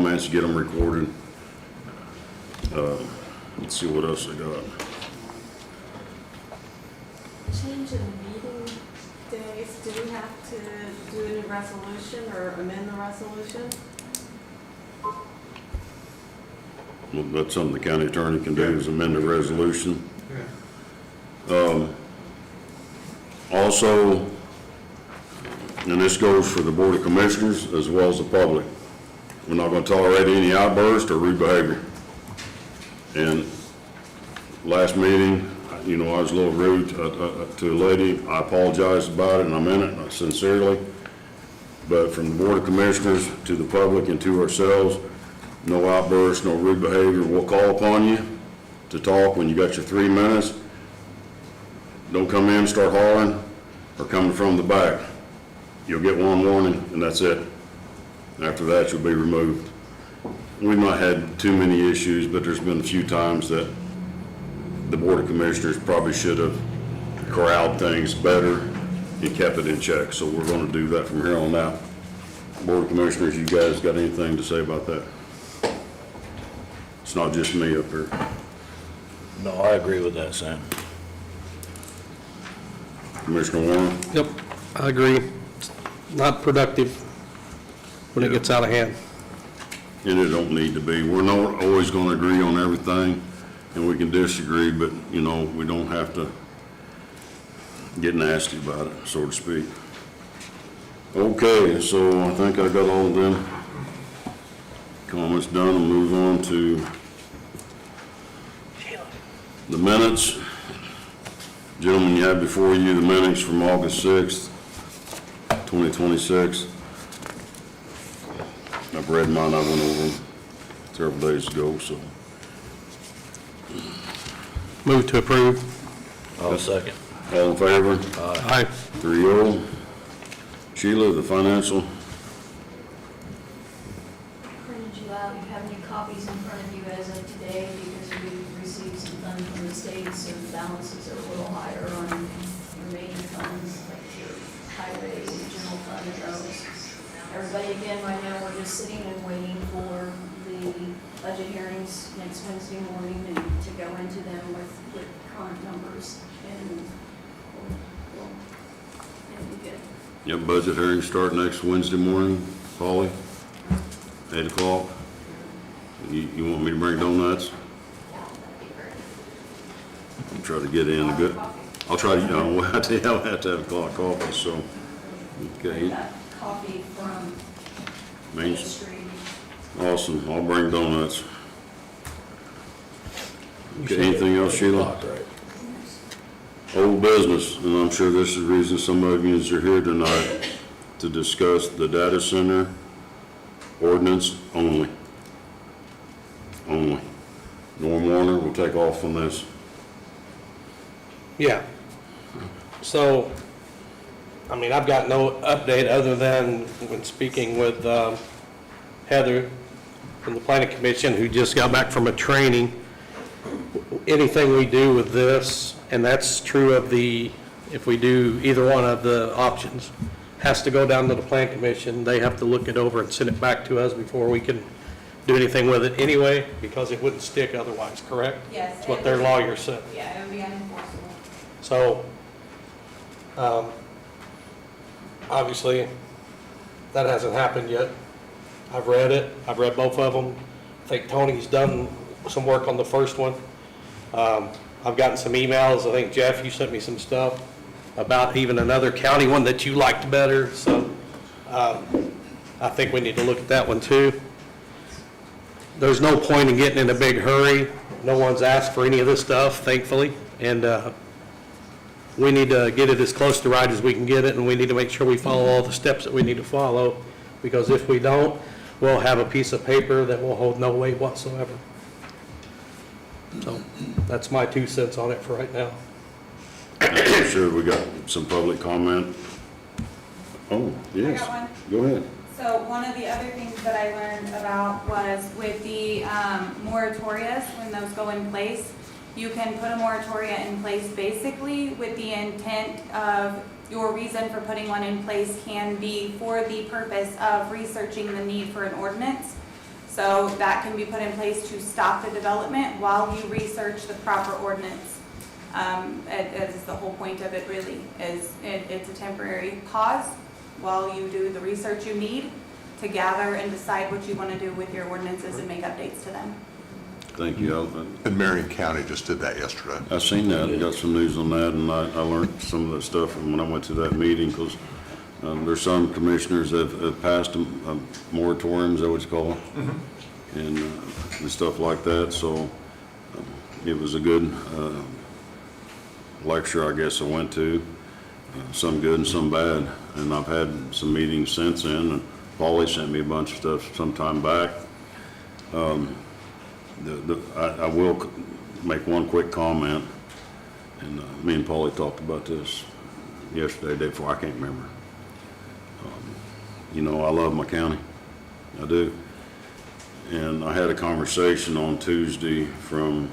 comments, get them recorded. Let's see what else I got. Change in meeting days, do we have to do a new resolution or amend the resolution? Well, that's something the county attorney can do, is amend the resolution. Also, and this goes for the Board of Commissioners as well as the public, we're not going to tolerate any outburst or rude behavior. And last meeting, you know, I was a little rude to a lady. I apologize about it, and I meant it sincerely. But from the Board of Commissioners to the public and to ourselves, no outbursts, no rude behavior. We'll call upon you to talk when you got your 3 minutes. Don't come in and start hollering or coming from the back. You'll get one warning, and that's it. After that, you'll be removed. We've not had too many issues, but there's been a few times that the Board of Commissioners probably should have corralled things better and kept it in check. So we're going to do that from here on out. Board of Commissioners, you guys got anything to say about that? It's not just me up here. No, I agree with that, Sam. Commissioner Warren? Yep, I agree. It's not productive when it gets out of hand. And it don't need to be. We're not always going to agree on everything, and we can disagree, but, you know, we don't have to get nasty about it, so to speak. Okay, so I think I got all of them comments done. I'll move on to the minutes. Gentlemen, you have before you the minutes from August 6th, 2026. I've read mine, I went over them several days ago, so. Move to approve. I'll second. All in favor? Aye. 3-0. Sheila, the financial. Printed you out, you have new copies in front of you as of today because we received some funds from the state, so the balances are a little higher on remaining funds, like your highway, general fund, and those. Everybody, again, right now, we're just sitting and waiting for the budget hearings next Wednesday morning and to go into them with current numbers, and it'll be good. Yep, budget hearings start next Wednesday morning. Polly, 8 o'clock. You want me to bring donuts? I'll try to get in a good. I'll try to, you know, I tell you, I'll have to have a clock coffee, so. Okay. Coffee from Main Street. Awesome. I'll bring donuts. Okay, anything else, Sheila? Old business, and I'm sure this is the reason some of you are here tonight to discuss the data center ordinance only. Only. Norm Warner will take off on this. Yeah. So, I mean, I've got no update other than when speaking with Heather from the Planning Commission, who just got back from a training. Anything we do with this, and that's true of if we do either one of the options, has to go down to the Planning Commission. They have to look it over and send it back to us before we can do anything with it anyway, because it wouldn't stick otherwise, correct? Yes. That's what their lawyer said. Yeah, it would be unenforceable. So, obviously, that hasn't happened yet. I've read it. I've read both of them. I think Tony's done some work on the first one. I've gotten some emails. I think, Jeff, you sent me some stuff about even another county one that you liked better. So I think we need to look at that one too. There's no point in getting in a big hurry. No one's asked for any of this stuff, thankfully. And we need to get it as close to right as we can get it, and we need to make sure we follow all the steps that we need to follow, because if we don't, we'll have a piece of paper that will hold no weight whatsoever. So that's my 2 cents on it for right now. I'm sure we got some public comment. Oh, yes. I got one. Go ahead. So one of the other things that I learned about was with the moratorias, when those go in place, you can put a moratoria in place basically with the intent of your reason for putting one in place can be for the purpose of researching the need for an ordinance. So that can be put in place to stop the development while you research the proper ordinance. That is the whole point of it really, is it's a temporary pause while you do the research you need to gather and decide what you want to do with your ordinances and make updates to them. Thank you. And Marion County just did that yesterday. I seen that, got some news on that, and I learned some of that stuff when I went to that meeting, because there's some commissioners that have passed a moratorium, is that what you call it? And stuff like that, so it was a good lecture, I guess, I went to, some good and some bad, and I've had some meetings since then, and Paulie sent me a bunch of stuff some time back. I will make one quick comment, and me and Paulie talked about this yesterday, day before, I can't remember. You know, I love my county, I do. And I had a conversation on Tuesday from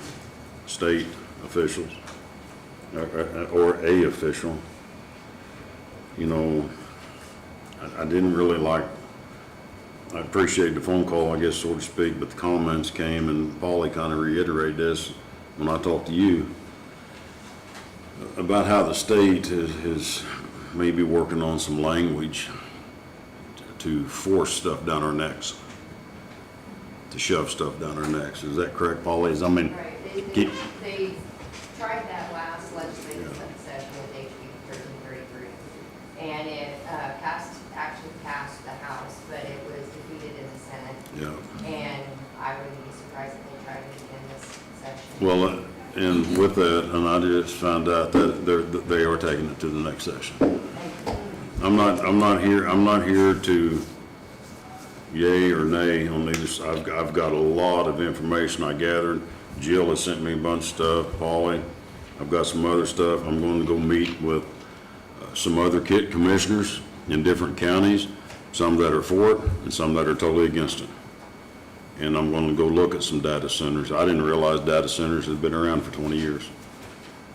state officials, or a official. You know, I didn't really like, I appreciate the phone call, I guess, so to speak, but the comments came, and Paulie kind of reiterated this when I talked to you about how the state is maybe working on some language to force stuff down our necks, to shove stuff down our necks. Is that correct, Paulie? I mean, Right, keep, they tried that last legislative session with HB 1333, and it actually passed the House, but it was defeated in the Senate, yeah. and I wouldn't be surprised if they tried it again this session. Well, and with that, and I just found out that they are taking it to the next session. I'm not here to yay or nay on either. I've got a lot of information I gathered. Jill has sent me a bunch of stuff, Paulie. I've got some other stuff. I'm going to go meet with some other commissioners in different counties, some that are for it and some that are totally against it. And I'm going to go look at some data centers. I didn't realize data centers had been around for 20 years,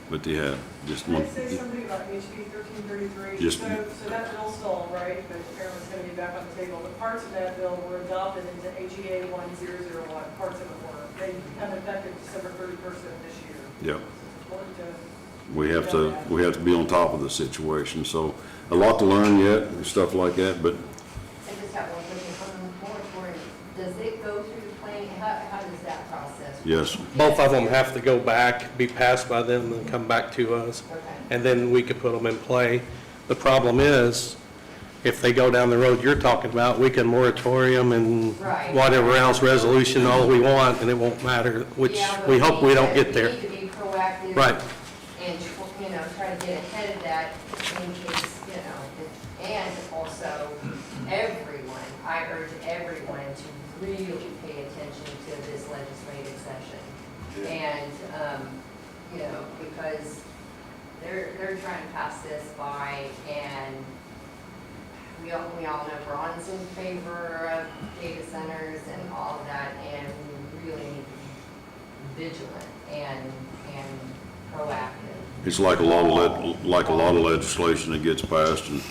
but they had. Just Can one. I say something about HB 1333? Just- So that bill stalled, right, but apparently it's going to be back on the table. But parts of that bill were adopted into HEA 1001, parts of it were. They become effective December 31st of this year. Yep. So it's important to. We have to be on top of the situation. So a lot to learn yet and stuff like that, but I just have one question on the moratorium. Does it go through the planning? How does that process? yes, Both of them have to go back, be passed by them, and come back to us, Okay. and then we could put them in play. The problem is, if they go down the road you're talking about, we can moratorium and Right. whatever else, resolution, all we want, and it won't matter, which Yeah, but we hope we don't get We there. need to be proactive. Right. And, try to get ahead of that in case, and also everyone, I urge everyone to really pay attention to this legislative session. And, because they're trying to pass this by, and we all know Ron's in favor of data centers and all of that, and we really need to be vigilant and proactive. it's like a lot of legislation that gets passed, and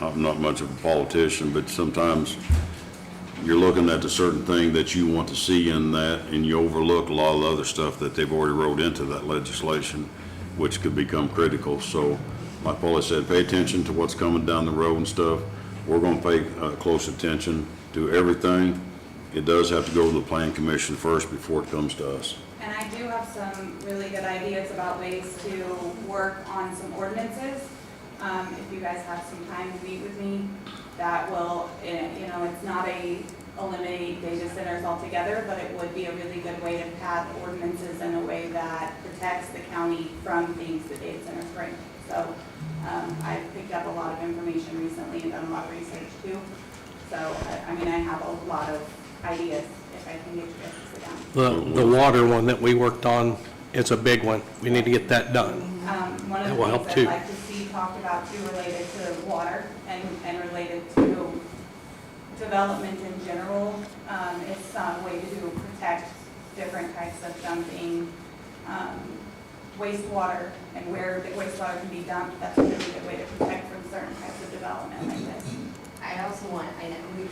I'm not much of a politician, but sometimes you're looking at a certain thing that you want to see in that, and you overlook a lot of the other stuff that they've already wrote into that legislation, which could become critical. So, like Paula said, pay attention to what's coming down the road and stuff. We're going to pay close attention to everything. It does have to go to the Plan Commission first before it comes to us. And I do have some really good ideas about ways to work on some ordinances. If you guys have some time to meet with me, that will, it's not eliminate data centers altogether, but it would be a really good way to pass ordinances in a way that protects the county from things that data centers bring. So I've picked up a lot of information recently and done a lot of research too. So, I have a lot of ideas if I can get you guys to sit down. The water one that we worked on is a big one. We need to get that done. One of That the will help things too. I'd like to see talked about too related to water and related to development in general, is some way to protect different types of dumping, wastewater and where the wastewater can be dumped. That's a really good way to protect from certain types of development like this. I I also want, I know, we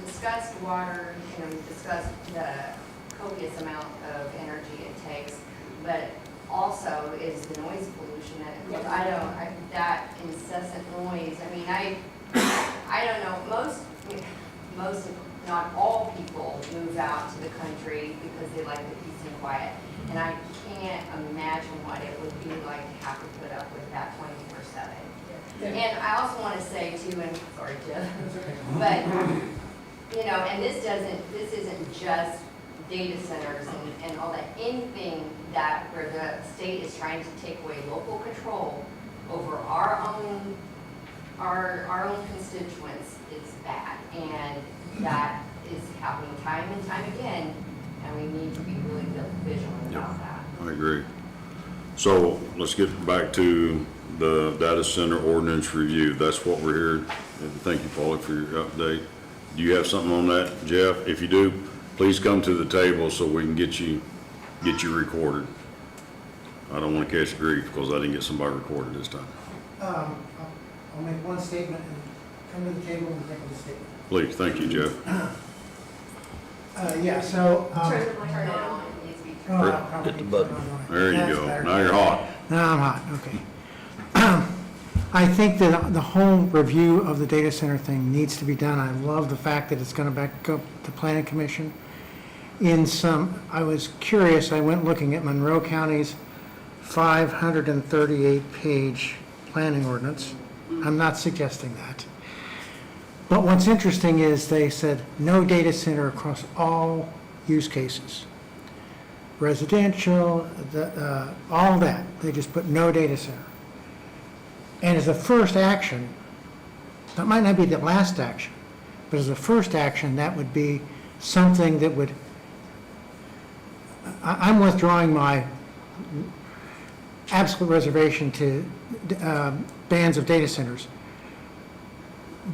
discussed water, you know, we discussed the copious amount of energy it takes, but also is the noise pollution that, that incessant noise, I mean, I don't know, most, not all people move out to the country because they like the peace and quiet. And I can't imagine what it would be like to have to put up with that 24/7. And I also want to say too, and sorry, Jeff, but, you know, and this isn't just data centers and all that. Anything that where the state is trying to take away local control over our own constituents is bad. And that is happening time and time again, and we need to be really vigilant about that. I agree. So let's get back to the data center ordinance review. That's what we're here. And thank you, Paulie, for your update. Do you have something on that, Jeff? If you do, please come to the table so we can get you recorded. I don't want to catch grief because I didn't get somebody recorded this time. I'll make one statement and come to the table and make a statement. Please, thank you, Jeff. Yeah, so. Turn it on, it needs to be Oh, turned I'll probably Hit the turn button. it on. There you That's go. better. Now you're hot. Now I'm hot, okay. I think that the whole review of the data center thing needs to be done. I love the fact that it's gonna back up the planning commission. I was curious, I went looking at Monroe County's 538-page planning ordinance. I'm not suggesting that. But what's interesting is they said no data center across all use cases. Residential, all that, they just put no data center. And as a first action, that might not be the last action, but as a first action, that would be something that would, I'm withdrawing my absolute reservation to bans of data centers.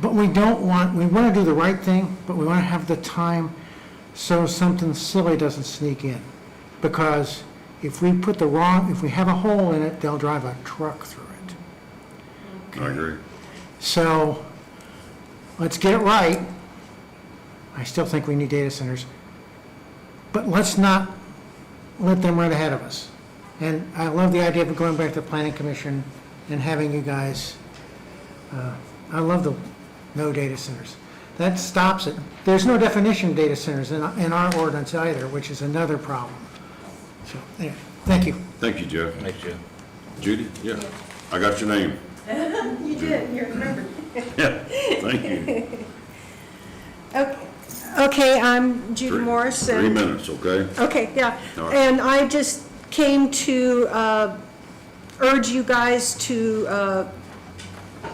But we want to do the right thing, but we want to have the time so something silly doesn't sneak in. Because if we have a hole in it, they'll drive a truck through it. I agree. So let's get it right. I still think we need data centers, but let's not let them run ahead of us. And I love the idea of going back to the planning commission and having you guys, I love the no data centers. That stops it. There's no definition of data centers in our ordinance either, which is another problem. So, anyway, thank you. Thank you, Jeff. Thanks, Jeff. Judy? Yeah. I got your name. You did, you remembered. Yeah, thank you. Okay, I'm Judy Morris. 3 minutes, okay? Okay, yeah. All right. And I just came to urge you guys to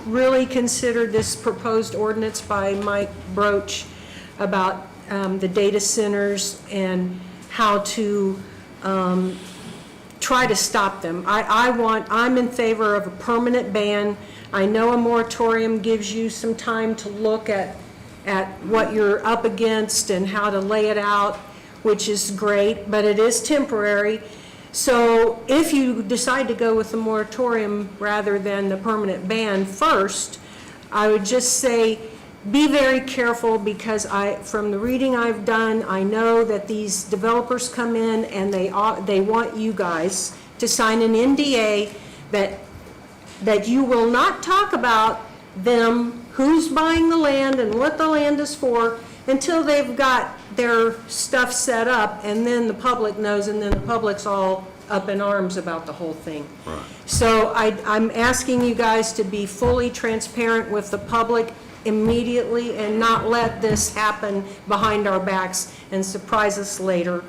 really consider this proposed ordinance by Mike Broach about the data centers and how to try to stop them. I'm in favor of a permanent ban. I know a moratorium gives you some time to look at what you're up against and how to lay it out, which is great, but it is temporary. So if you decide to go with the moratorium rather than the permanent ban first, I would just say be very careful, because from the reading I've done, I know that these developers come in and they want you guys to sign an NDA that you will not talk about them, who's buying the land and what the land is for, until they've got their stuff set up, and then the public knows, and then the public's all up in arms about the whole thing. Right. So I'm asking you guys to be fully transparent with the public immediately and not let this happen behind our backs and surprise us later.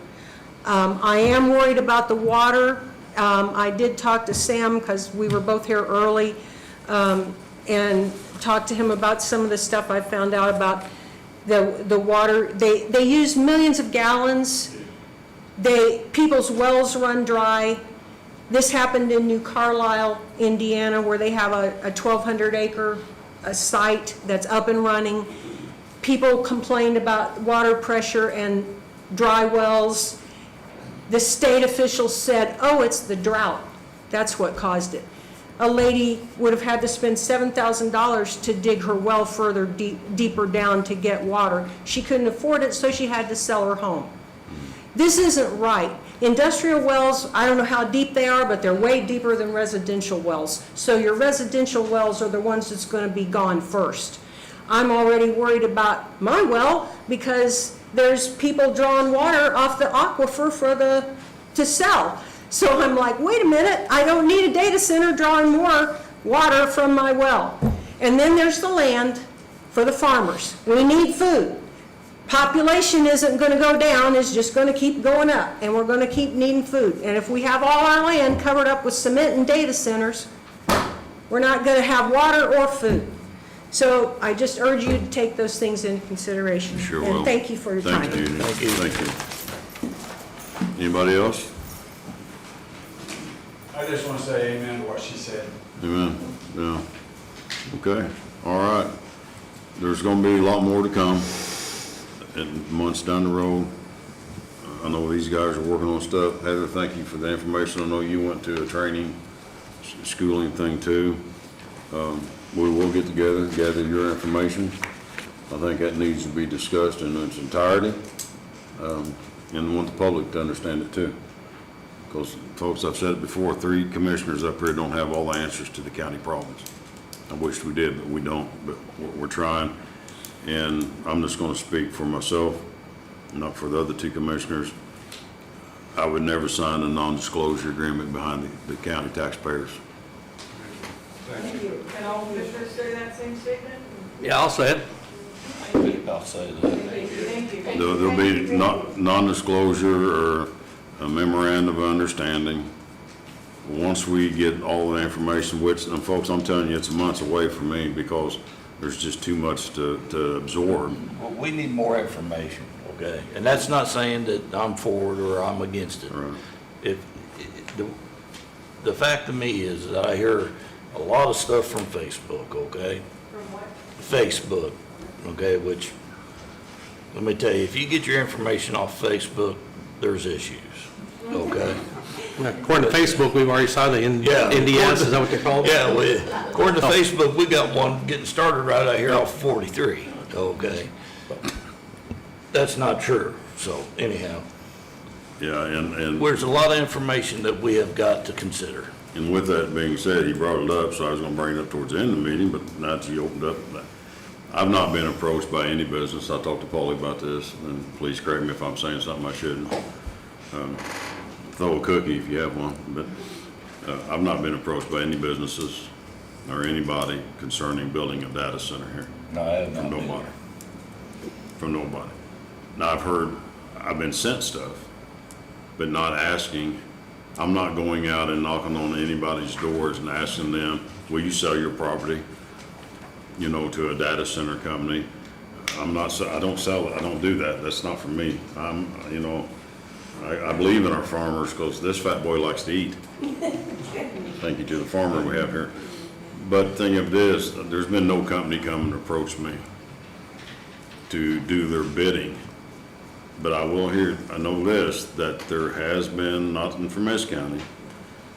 I am worried about the water. I did talk to Sam, because we were both here early, and talked to him about some of the stuff I found out about the water. They use millions of gallons. People's wells run dry. This happened in New Carlisle, Indiana, where they have a 1,200-acre site that's up and running. People complained about water pressure and dry wells. The state officials said, oh, it's the drought. That's what caused it. a lady would have had to spend $7,000 to dig her well further deeper down to get water. She couldn't afford it, so she had to sell her home. This isn't right. Industrial wells, I don't know how deep they are, but they're way deeper than residential wells. So your residential wells are the ones that's going to be gone first. I'm already worried about my well because there's people drawing water off the aquifer to sell. So I'm like, wait a minute, I don't need a data center drawing more water from my well. And then there's the land for the farmers. We need food. Population isn't going to go down, it's just going to keep going up, and we're going to keep needing food. And if we have all our land covered up with cement and data centers, we're not going to have water or food. So I just urge you to take those things into consideration. Sure will. And thank you for your time. Thank you. Thank you. Anybody else? I just want to say amen to what she said. Amen. Yeah. Okay. All right. There's going to be a lot more to come in months down the road. I know these guys are working on stuff. Heather, thank you for the information. I know you went to a training, schooling thing too. We will get together, gather your information. I think that needs to be discussed in its entirety, and want the public to understand it too. Because, folks, I've said it before, 3 commissioners up here don't have all the answers to the county problems. I wish we did, but we don't, but we're trying. And I'm just gonna speak for myself, not for the other 2 commissioners. I would never sign a non-disclosure agreement behind the county taxpayers. Thank you. Can all commissioners say that same statement? Yeah, I'll say it. I'll say that. Thank you. There'll be non-disclosure or a memorandum of understanding. Once we get all the information, which, and folks, I'm telling you, it's months away from me because there's just too much to absorb. Well, we need more information, okay? And that's not saying that I'm for it or I'm against it. Right. The fact to me is that I hear a lot of stuff from Facebook, okay? From what? Facebook, okay, which, let me tell you, if you get your information off Facebook, there's issues, okay? According to Facebook, we've already signed the Yeah. NDS, is that what they're called? Yeah, according to Facebook, we got one getting started right out here off 43, okay? That's not true, so anyhow, Yeah, and there's a lot of information that we have got to consider. with that being said, he brought it up, so I was gonna bring it up towards the end of the meeting, but now that you opened up, I've not been approached by any business. I talked to Paulie about this, and please correct me if I'm saying something I shouldn't. Throw a cookie if you have one, but I've not been approached by any businesses or anybody concerning building a data center here. No, I have not From been. nobody. From nobody. Now, I've been sent stuff, but not asking. I'm not going out and knocking on anybody's doors and asking them, will you sell your property, to a data center company? I don't sell it, I don't do that, that's not for me. I believe in our farmers because this fat boy likes to eat. Thank you to the farmer we have here. But the thing of it is, there's been no company come and approach me to do their bidding. But I know this, that there has been, not in Miss County,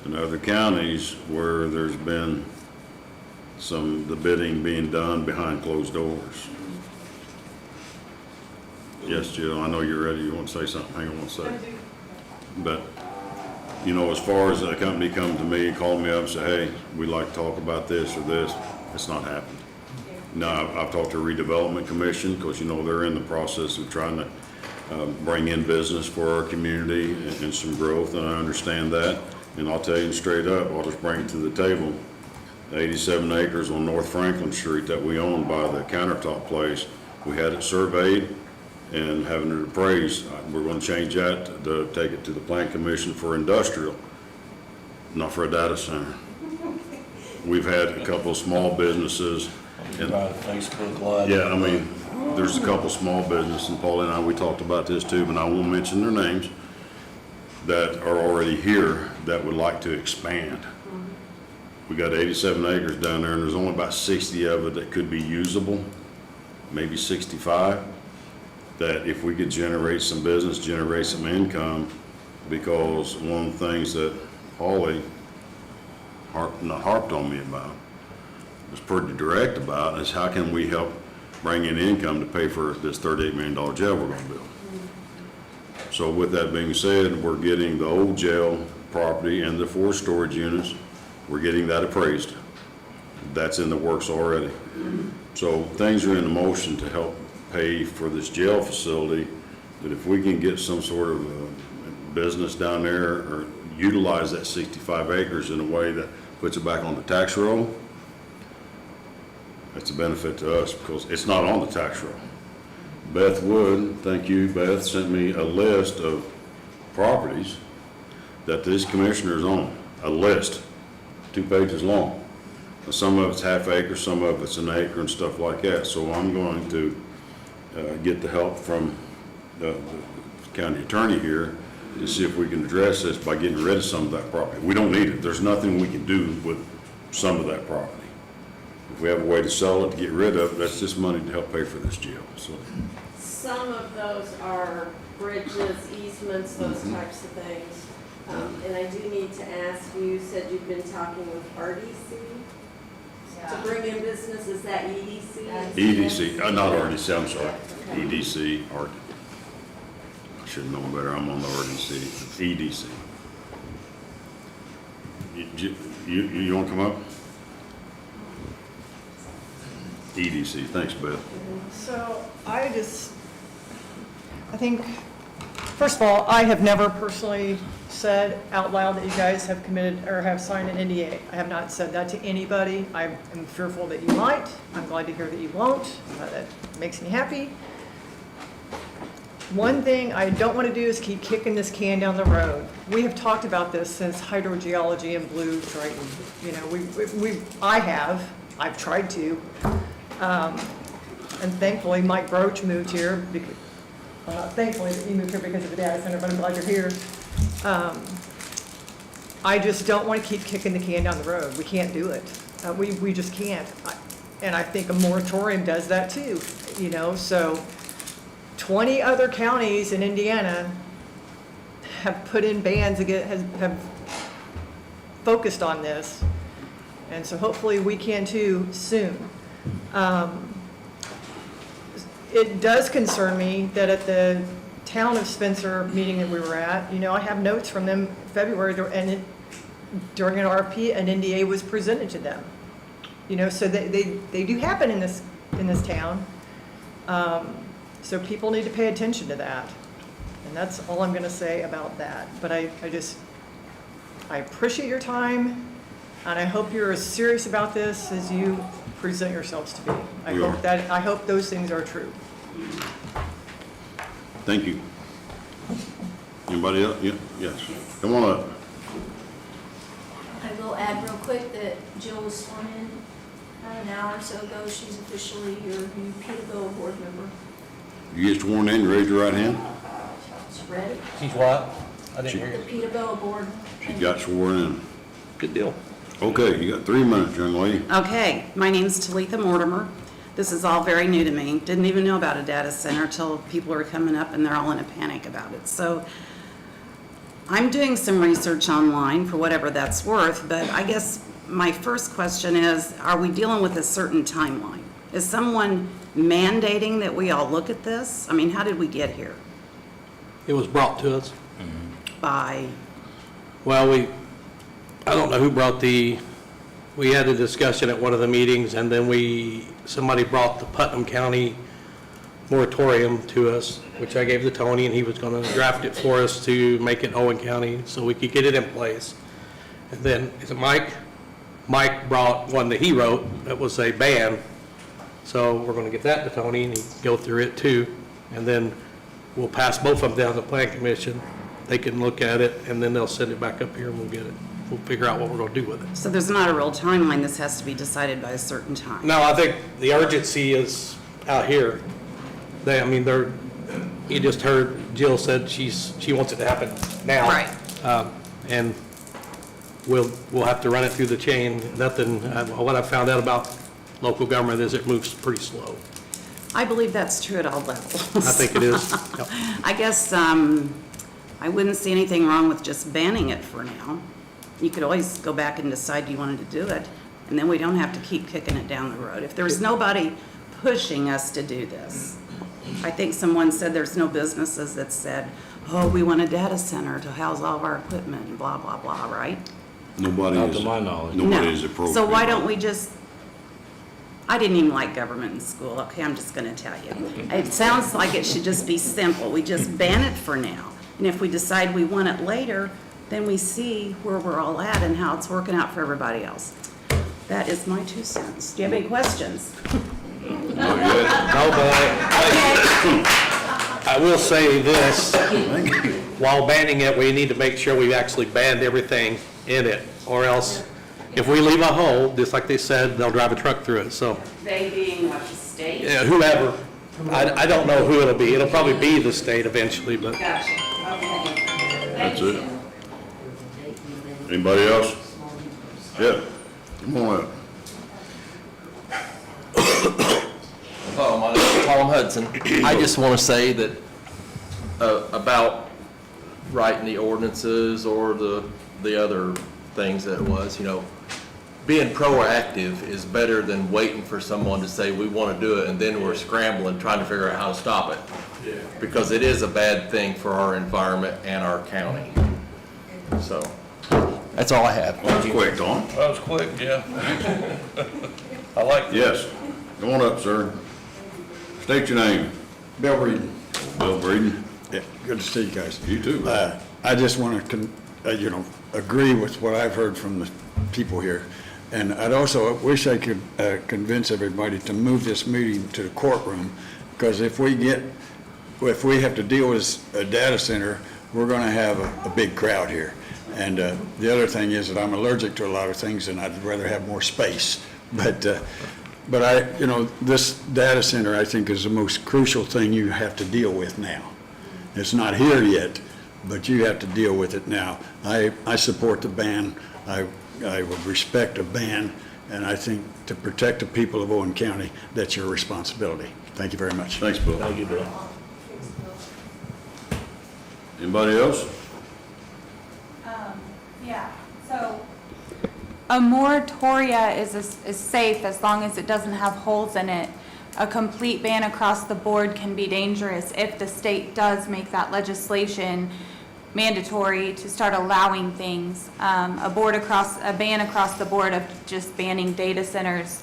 in other counties where there's been the bidding being done behind closed doors. Yes, Jill, I know you're ready, you want to say something, hang on one second. But, as far as a company come to me, call me up and say, hey, we'd like to talk about this or this, it's not happened. Now, I've talked to Redevelopment Commission, because, they're in the process of trying to bring in business for our community and some growth, and I understand that. And I'll tell you straight up, I'll just bring it to the table. 87 acres on North Franklin Street that we own by the countertop place, we had it surveyed and having it appraised. We're going to change that to take it to the Plan Commission for industrial, not for a data center. We've had a couple of small businesses. By Facebook Live. Yeah, there's a couple small businesses, and Paul and I, we talked about this too, but I won't mention their names, that are already here that would like to expand. We got 87 acres down there, and there's only about 60 of it that could be usable, maybe 65, that if we could generate some business, generate some income, because one of the things that Paulie not harped on me about, was pretty direct about, is how can we help bring in income to pay for this $38 million jail we're gonna build? So with that being said, we're getting the old jail property and the 4 storage units, we're getting that appraised. That's in the works already. So things are in motion to help pay for this jail facility, that if we can get some sort of business down there or utilize that 65 acres in a way that puts it back on the tax roll, that's a benefit to us because it's not on the tax roll. Beth Wood, thank you, Beth, sent me a list of properties that these commissioners own, a list, 2 pages long. Some of it's half acre, some of it's an acre and stuff like that. So I'm going to get the help from the county attorney here to see if we can address this by getting rid of some of that property. We don't need it. There's nothing we can do with some of that property. If we have a way to sell it, to get rid of it, that's just money to help pay for this jail, so. Some of those are bridges, easements, those types of things. And I do need to ask, you said you've been talking with RDC to bring in business, is that EDC? EDC, not RDC, I'm sorry. Okay. EDC, I should know better, I'm on the RDC, EDC. You want to come up? EDC, thanks, Beth. So I think, first of all, I have never personally said out loud that you guys have committed or have signed an NDA. I have not said that to anybody. I am fearful that you might. I'm glad to hear that you won't. That makes me happy. One thing I don't want to do is keep kicking this can down the road. We have talked about this since hydrogeology and Blue Triton. You know, I've tried to. And thankfully, Mike Broach moved here. Well, not thankfully that he moved here because of the data center, but I'm glad you're here. I just don't want to keep kicking the can down the road. We can't do it. We just can't. And I think a moratorium does that too, you know, so 20 other counties in Indiana have put in bans, have focused on this. And so hopefully we can too soon. It does concern me that at the Town of Spencer meeting that we were at, you know, I have notes from them in February, and during an RFP, an NDA was presented to them. You know, so they do happen in this town. So people need to pay attention to that. And that's all I'm going to say about that. But I appreciate your time, and I hope you're as serious about this as you present yourselves to be. I hope those things are true. Thank you. Anybody else? Yeah, yes. Come on up. I will add real quick that Jill was sworn in about an hour or so ago. She's officially your new Peterborough board member. You get sworn in, raise your right hand. She's ready. She's what? I didn't hear The you. Peterborough board. She got sworn in. Good deal. Okay, you got 3 minutes, young lady. Okay, my name's Talitha Mortimer. This is all very new to me. Didn't even know about a data center till people were coming up and they're all in a panic about it. So I'm doing some research online for whatever that's worth, but I guess my first question is, are we dealing with a certain timeline? Is someone mandating that we all look at this? I mean, how did we get here? It was brought to us. By, Well, I don't know who brought we had a discussion at one of the meetings, and then somebody brought the Putnam County moratorium to us, which I gave to Tony, and he was gonna draft it for us to make it Owen County, so we could get it in place. And then, is it Mike? Mike brought one that he wrote that was a ban, so we're gonna get that to Tony, and he can go through it too. And then we'll pass both of them down to the Plan Commission. They can look at it, and then they'll send it back up here, and we'll get it. We'll figure out what we're gonna do with it. so there's not a real timeline, this has to be decided by a certain time? No, I think the urgency is out here. You just heard Jill said she wants it to happen now. Right. And we'll have to run it through the chain. What I found out about local government is it moves pretty slow. I believe that's true at all levels. I think it is. Yep. I guess I wouldn't see anything wrong with just banning it for now. You could always go back and decide you wanted to do it, and then we don't have to keep kicking it down the road. If there's nobody pushing us to do this, I think someone said there's no businesses that said, oh, we want a data center to house all of our equipment and blah, blah, blah, right? Nobody Not is. to my knowledge. Nobody No. is appropriate. So why don't we just, I didn't even like government in school, okay, I'm just gonna tell you. It sounds like it should just be simple, we just ban it for now. And if we decide we want it later, then we see where we're all at and how it's working out for everybody else. That is my 2 cents. Do you have any questions? Not yet. No, but I will say this, while banning it, we need to make sure we actually banned everything in it, or else if we leave a hole, just like they said, they'll drive a truck through it, so, They being what, the state? yeah, whoever. I don't know who it'll be. It'll probably be the state eventually, but. Gotcha, okay. That's it. Anybody else? Yeah, come on up. Hello, my name is Tom Hudson. I just want to say that about writing the ordinances or the other things that it was, being proactive is better than waiting for someone to say, we want to do it, and then we're scrambling, trying to figure out how to stop it. Yeah. Because it is a bad thing for our environment and our county. So, that's all I have. That was quick, Tom. That was quick, yeah. I like that. Yes, come on up, sir. State your name. Bill Reed. Bill Breeden. Yeah, good to see you guys. You too. I just want to, agree with what I've heard from the people here. And I'd also wish I could convince everybody to move this meeting to the courtroom, because if we have to deal with a data center, we're going to have a big crowd here. And the other thing is that I'm allergic to a lot of things, and I'd rather have more space. But this data center, I think, is the most crucial thing you have to deal with now. It's not here yet, but you have to deal with it now. I support the ban. I would respect a ban, and I think to protect the people of Owen County, that's your responsibility. Thank you very much. Thanks, Bill. Thank you, Bill. Anybody else? Yeah, so a moratoria is safe as long as it doesn't have holes in it. A complete ban across the board can be dangerous if the state does make that legislation mandatory to start allowing things. A ban across the board of just banning data centers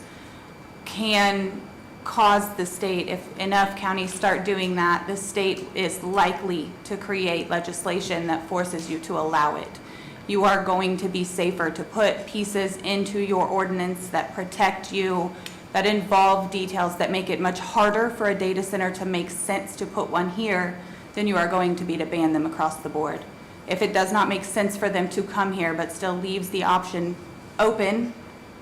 can cause the state, if enough counties start doing that, the state is likely to create legislation that forces you to allow it. You are going to be safer to put pieces into your ordinance that protect you, that involve details that make it much harder for a data center to make sense to put one here than you are going to be to ban them across the board. If it does not make sense for them to come here but still leaves the option open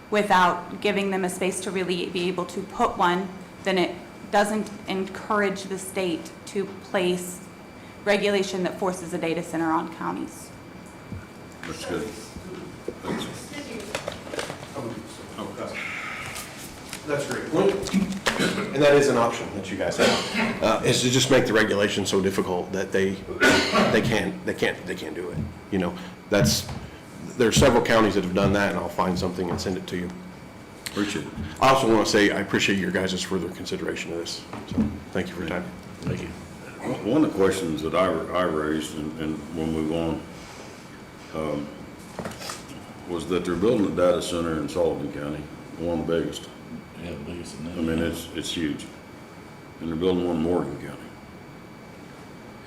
without giving them a space to really be able to put one, then it doesn't encourage the state to place regulation that forces a data center on counties. That's good. Thanks. That's great. And that is an option that you guys have, is to just make the regulation so difficult that they can't do it. There are several counties that have done that, and I'll find something and send it to you. Appreciate it. I also want to say I appreciate your guys' further consideration of this. So, thank you for your time. Thank you. One of the questions that I raised, and we'll move on, was that they're building a data center in Sullivan County, one of the biggest. Yeah, biggest in that. I mean, it's huge. And they're building one in Morgan County.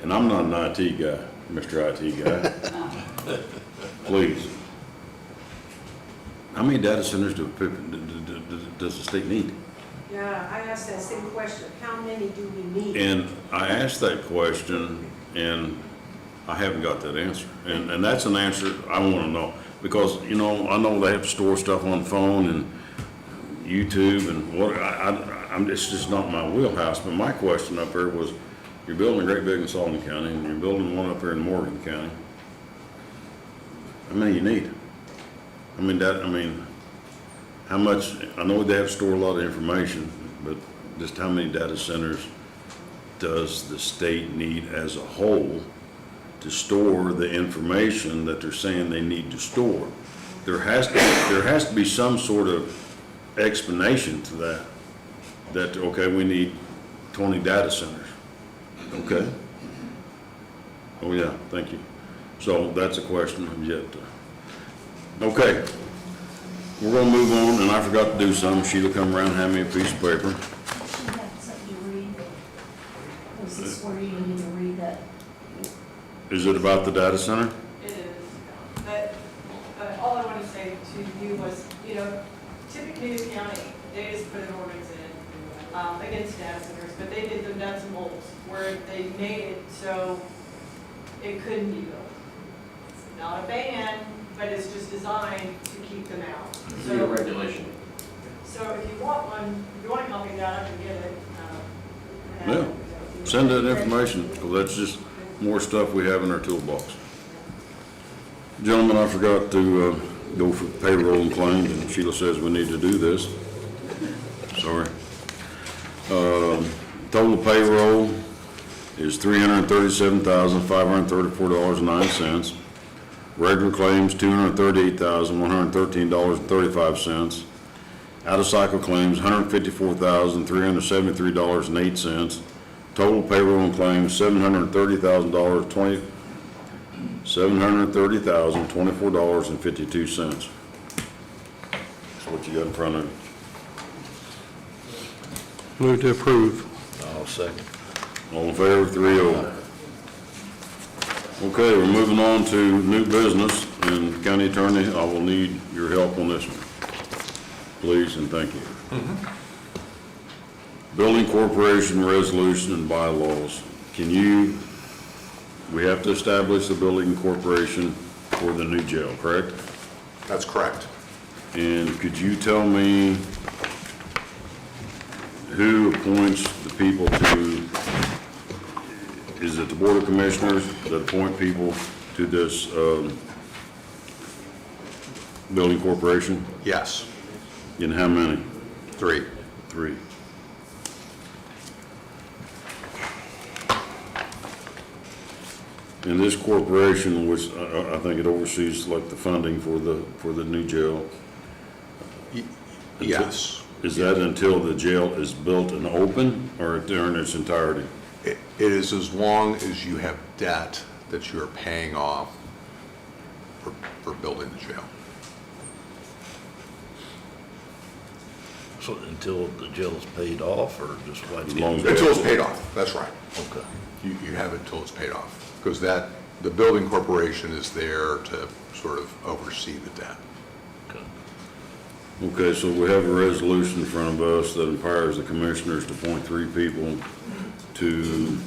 And I'm not an IT guy, Mr. IT guy. Please. How many data centers does the state need? Yeah, I asked that same question. How many do we need? And I asked that question, and I haven't got that answer. And that's an answer I want to know. Because, I know they have to store stuff on the phone and YouTube and what, it's just not my wheelhouse. But my question up there was, you're building a great big in Sullivan County, and you're building one up there in Morgan County. How many you need? How much, I know they have to store a lot of information, but just how many data centers does the state need as a whole to store the information that they're saying they need to store. There has to be some sort of explanation to that. That, okay, we need 20 data centers. Okay. Oh, yeah, thank you. So that's a question I've yet to. Okay. We're gonna move on, and I forgot to do something. Sheila come around and hand me a piece of paper. You have something to read? Was this where you need to read that? Is it about the data center? It is, but all I want to say to you was, you know, typically the county, they just put an ordinance in against data centers, but they did the nuts and bolts where they made it so it couldn't be built. It's not a ban, but it's just designed to keep them out. So regulation. So if you want one, if you want a copy of that, I can get it. Yeah. Send that information, because that's just more stuff we have in our toolbox. Gentlemen, I forgot to go for payroll and claims, and Sheila says we need to do this. Sorry. Total payroll is $337,534.09. Regular claims, $238,113.35. Out-of-cycle claims, $154,373.08. Total payroll and claims, $730,024.52. That's what you got in front of you. Move to approve. I'll second. All in favor, 3-0. Okay, we're moving on to new business, and County Attorney, I will need your help on this one. Please and thank you. Building Corporation Resolution and Bylaws. We have to establish the building corporation for the new jail, correct? That's correct. And could you tell me who appoints the people to, is it the Board of Commissioners that appoint people to this building corporation? Yes. And how many? 3. 3. And this corporation, which I think it oversees like the funding for the new jail. Yes. Is that until the jail is built and open, or during its entirety? It is as long as you have debt that you are paying off for building the jail. So until the jail is paid off, or just like? Until it's paid off, that's right. Okay. You have it until it's paid off, because the building corporation is there to sort of oversee the debt. Okay, so we have a resolution in front of us that empowers the commissioners to appoint 3 people to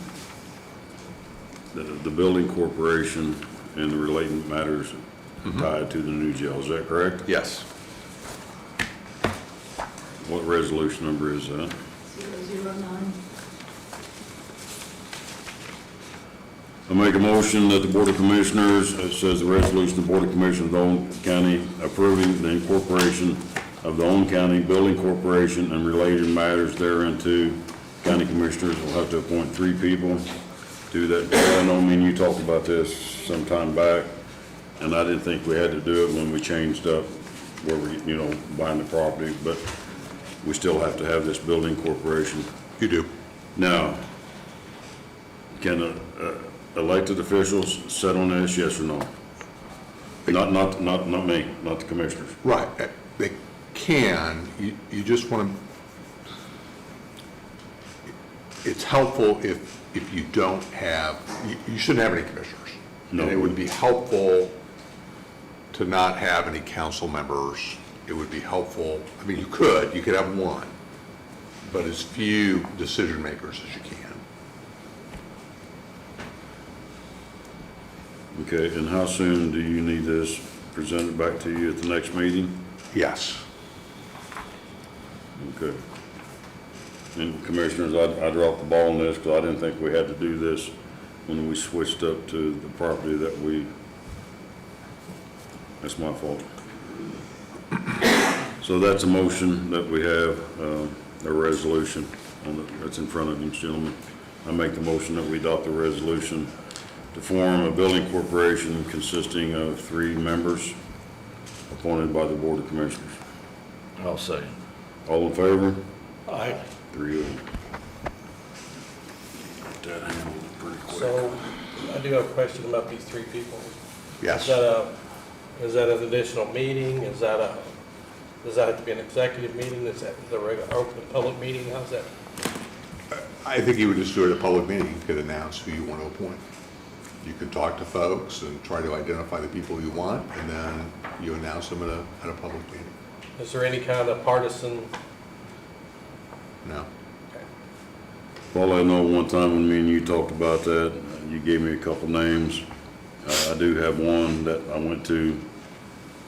the building corporation and the related matters tied to the new jail. Is that correct? Yes. What resolution number is that? 009. I make a motion that the Board of Commissioners, it says the resolution, the Board of Commissioners of Owen County approving the incorporation of the Owen County Building Corporation and related matters thereunto. County Commissioners will have to appoint 3 people to that. I know, you talked about this some time back, and I didn't think we had to do it when we changed up where we, buying the property, but we still have to have this building corporation. You do. Now, can elected officials sit on this, yes or no? Not me, not the commissioners. Right. They can. You just want to, it's helpful if you don't have, you shouldn't have any commissioners. No. And it would be helpful to not have any council members. It would be helpful, you could have 1, but as few decision makers as you can. Okay, and how soon do you need this presented back to you at the next meeting? Yes. Okay. And Commissioners, I dropped the ball on this because I didn't think we had to do this when we switched up to the property that's my fault. So that's a motion that we have, a resolution that's in front of you, gentlemen. I make the motion that we adopt the resolution to form a building corporation consisting of 3 members appointed by the Board of Commissioners. I'll say. All in favor? Aye. 3-0. Get that handled pretty quick. So, I do have a question about these 3 people. Yes. Is that an additional meeting? Does that have to be an executive meeting? Is that the regular, open public meeting? How's that? I think you would just do it at a public meeting. You could announce who you want to appoint. You could talk to folks and try to identify the people you want, and then you announce them at a public meeting. Is there any kind of partisan? No. All I know, one time when me and you talked about that, you gave me a couple names. I do have one that I went to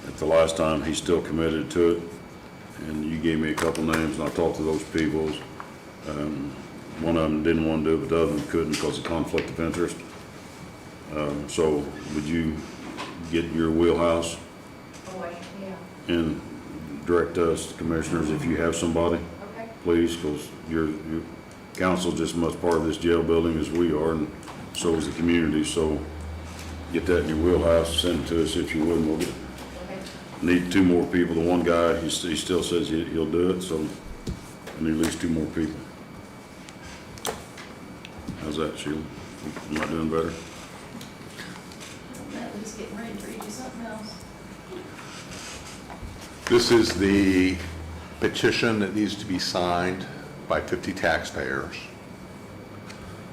at the last time. He's still committed to it. And you gave me a couple names, and I talked to those people. One of them didn't want to do it, but the other one couldn't because of conflict of interest. So would you get your wheelhouse Oh, yeah. and direct us, commissioners, if you have somebody? Okay. Please, because your council's just as much part of this jail building as we are, and so is the community. So get that in your wheelhouse, send it to us if you would, and we'll get, need 2 more people. The one guy, he still says he'll do it, so I need at least 2 more people. How's that, Sheila? Am I doing better? At least getting ready to read you something else. This is the petition that needs to be signed by 50 taxpayers.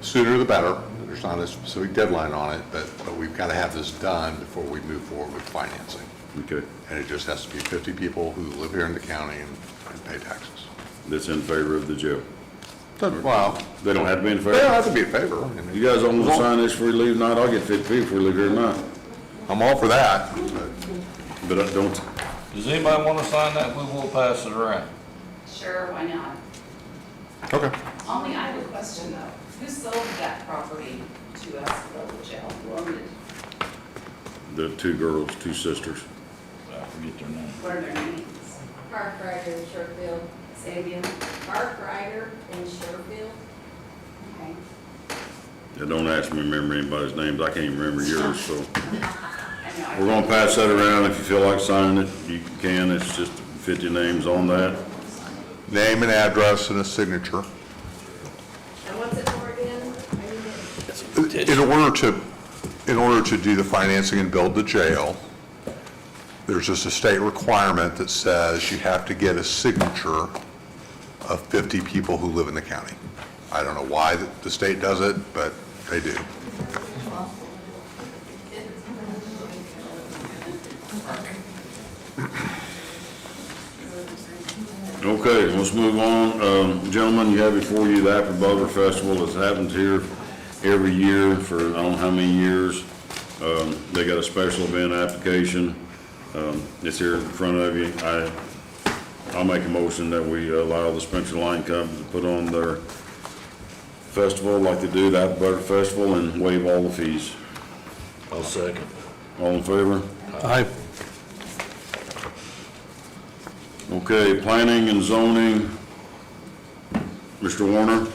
Sooner the better. There's not a specific deadline on it, but we've got to have this done before we move forward with financing. Okay. And it just has to be 50 people who live here in the county and pay taxes. That's in favor of the jail. Well, They don't have to be in favor? they don't have to be in favor. I mean, You guys don't want to sign this before you leave tonight? I'll get 50 people before we leave here tonight. I'm all for that. But I don't, Does anybody want to sign that? We will pass it around. Sure, why not? Okay. Only I have a question though. Who sold that property to us to build the jail? Who owned it? the 2 girls, 2 sisters. I forget their name. What are their names? Park Rider in Sherfield. Say again? Park Rider in Sherfield. Okay. Yeah, don't ask me to remember anybody's names. I can't even remember yours, so. I know. We're gonna pass that around. If you feel like signing it, you can. It's just 50 names on that. Name and address and a signature. And what's it for again? In order to do the financing and build the jail, there's just a state requirement that says you have to get a signature of 50 people who live in the county. I don't know why the state does it, but they do. Okay, let's move on. Gentlemen, you have before you the Apple Boulder Festival that's happens here every year for I don't know how many years. They got a special event application. It's here in front of you. I'll make a motion that we allow the Spencer Line Company to put on their festival like they do, the Apple Butter Festival, and waive all the fees. I'll second. All in favor? Aye. Okay, planning and zoning. Mr. Warner,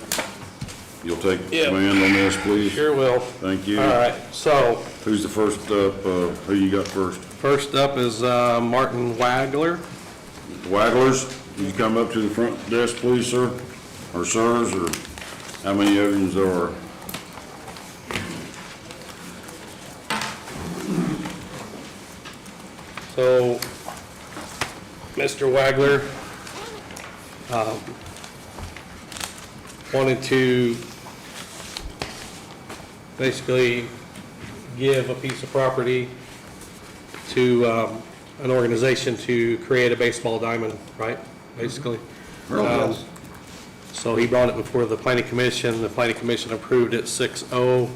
you'll take Yep. command on this, please? Sure will. Thank you. All right, so Who's the first up, who you got first? first up is Martin Wagler. Wagglers, you come up to the front desk, please, sir, or sirs, or how many of you there are? So, Mr. Wagler wanted to basically give a piece of property to an organization to create a baseball diamond, right, basically? Yes. So he brought it before the planning commission. The planning commission approved it 6-0.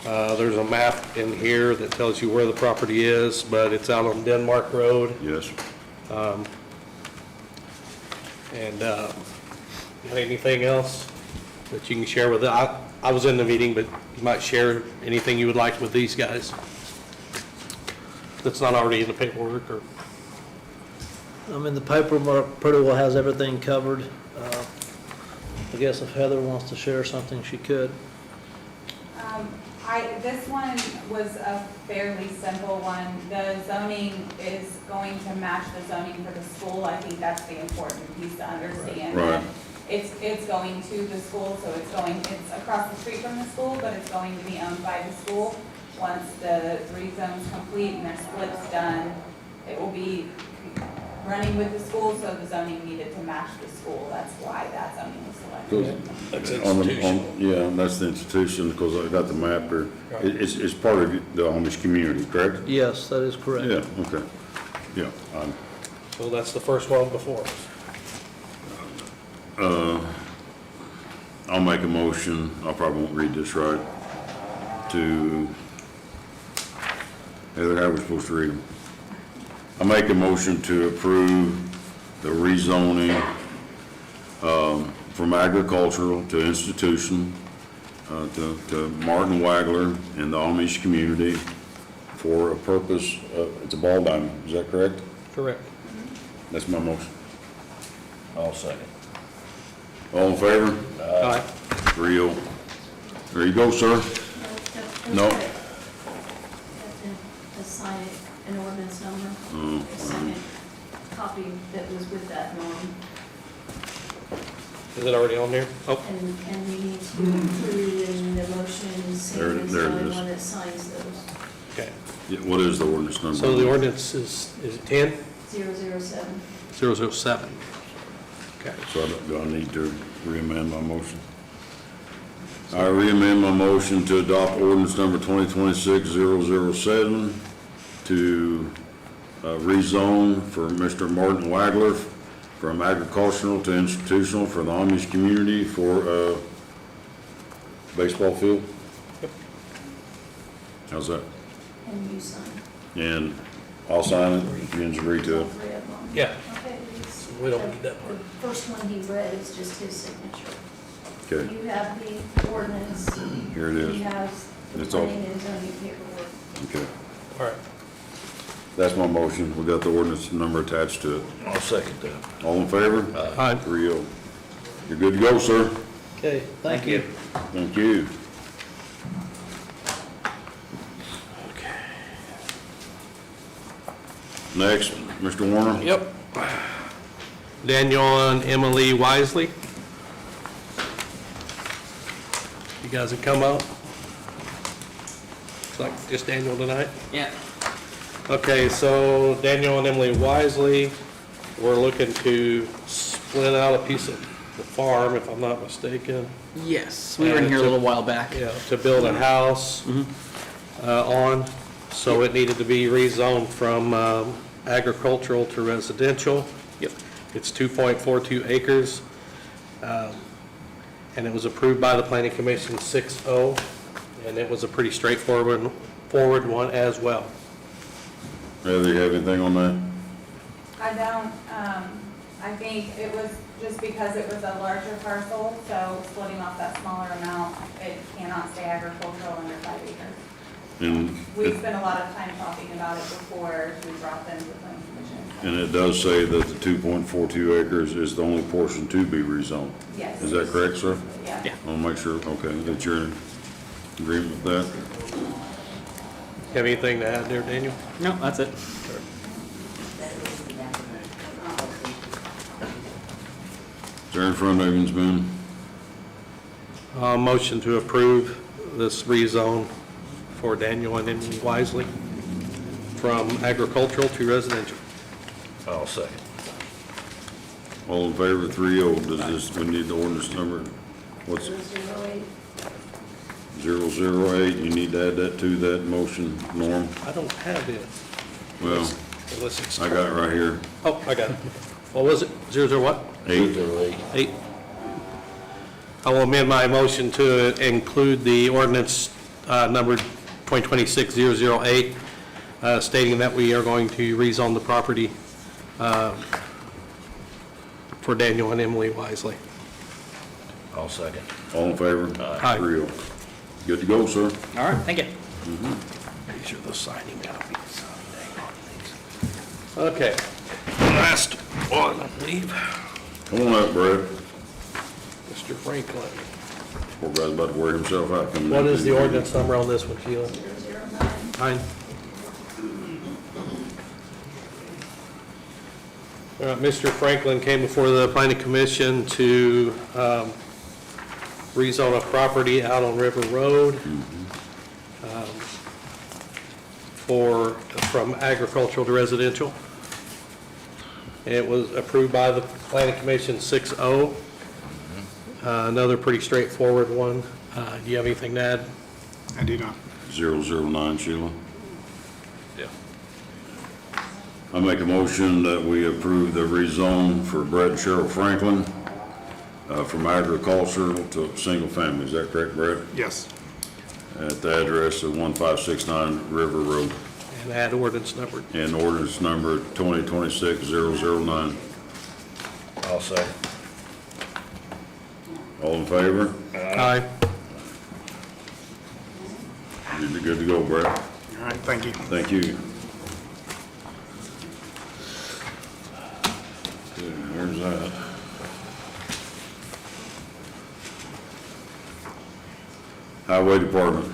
There's a map in here that tells you where the property is, but it's out on Denmark Road. Yes. Anything else that you can share with it? I was in the meeting, but you might share anything you would like with these guys that's not already in the paperwork or. I mean, the paperwork pretty well has everything covered. I guess if Heather wants to share something, she could. This one was a fairly simple one. The zoning is going to match the zoning for the school. I think that's the important piece to understand. Right. It's going to the school, so it's across the street from the school, but it's going to be owned by the school. Once the rezone's complete and their split's done, it will be running with the school, so the zoning needed to match the school. That's why that zoning was selected. That's On the- institutional. Yeah, that's the institution, because I got the map here. It's part of the Amish community, correct? Yes, that is correct. Yeah, okay. Yeah, So that's the first one before us. I'll make a motion, I probably won't read this right, to, Heather, how are we supposed to read them? I make a motion to approve the rezoning from agricultural to institution, to Martin Wagler and the Amish community for a purpose, it's a ball diamond, is that correct? Correct. That's my motion. I'll second. All in favor? Aye. 3-0. There you go, sir. No. Assign an ordinance number. Oh, Assign a copy that was with that norm. Is it already on there? Oh, And we need to include in the motion, same as There it the is. one that signs those. okay. Yeah, what is the ordinance number? So the ordinance is it 10? 007. 007. Okay. So do I need to re-amend my motion? I re-amend my motion to adopt ordinance number 2026-007 to rezone for Mr. Martin Wagler from agricultural to institutional for the Amish community for a baseball field. Yep. How's that? And you sign. And I'll sign it, if you agree to it. All three of them. Yeah. Okay. We don't need that part. The first one he read is just his signature. Okay, You have the ordinance. here it is. He has the It's all- planning and zoning paperwork. Okay. All right. That's my motion. We got the ordinance number attached to it. I'll second that. All in favor? Aye. 3-0. You're good to go, sir. Okay, thank you. Thank you. Next, Mr. Warner. Yep. Daniel and Emily Wisely. You guys have come up? Looks like just Daniel tonight? Yeah. Okay, so Daniel and Emily Wisely, we're looking to split out a piece of the farm, if I'm not mistaken. Yes, we were in here a little while back. Yeah, to build a house on, so it needed to be rezoned from agricultural to residential. Yep. It's 2.42 acres, and it was approved by the Planning Commission 6-0, and it was a pretty straightforward one as well. Heather, you have anything on that? I don't, I think it was just because it was a larger parcel, so splitting off that smaller amount, it cannot stay agricultural under 5 acres. And We spent a lot of time talking about it before we brought them to the planning commission. it does say that the 2.42 acres is the only portion to be rezoned. Yes. Is that correct, sir? Yeah. Yeah. I'll make sure, okay, that you're in agreement with that. Have anything to add there, Daniel? No, that's it. Is there in front of Evans been? Motion to approve this rezone for Daniel and Emily Wisely from agricultural to residential. I'll second. All in favor, 3-0. Does this, we need the ordinance number, what's 008. 008? You need to add that to that motion, Norm? I don't have it. Well, Unless it's. I got it right here. Oh, I got it. What was it? 00 what? 8. 8. I will amend my motion to include the ordinance number 2026-008, stating that we are going to rezone the property for Daniel and Emily Wisely. I'll second. All in favor? Aye. 3-0. Good to go, sir. All right, thank you. These are the signing copies. Okay. Last one, I believe. Come on up, Brad. Mr. Franklin. Poor guy's about to wear himself out coming. What in. is the ordinance number on this one, Sheila? 009. 9. Mr. Franklin came before the planning commission to rezone a property out on River Road from agricultural to residential. It was approved by the planning commission 6-0. Another pretty straightforward one. Do you have anything to add? I do not. 009, Sheila. Yeah. I make a motion that we approve the rezone for Brett and Cheryl Franklin from agricultural to single family. Is that correct, Brett? Yes. At the address of 1569 River Road. And add ordinance number. And ordinance number 2026-009. I'll say. All in favor? Aye. You're good to go, Brett. All right, thank you. Thank you. Okay, there's that. Highway Department.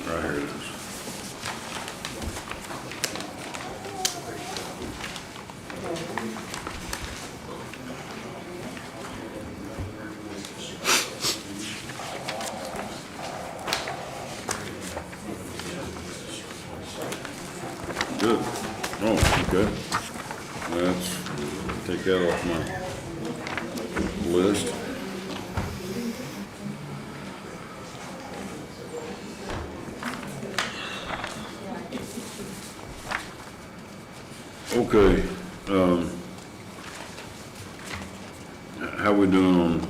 Right here it is. Good. Oh, okay. Let's take that off my list. Okay, how we doing on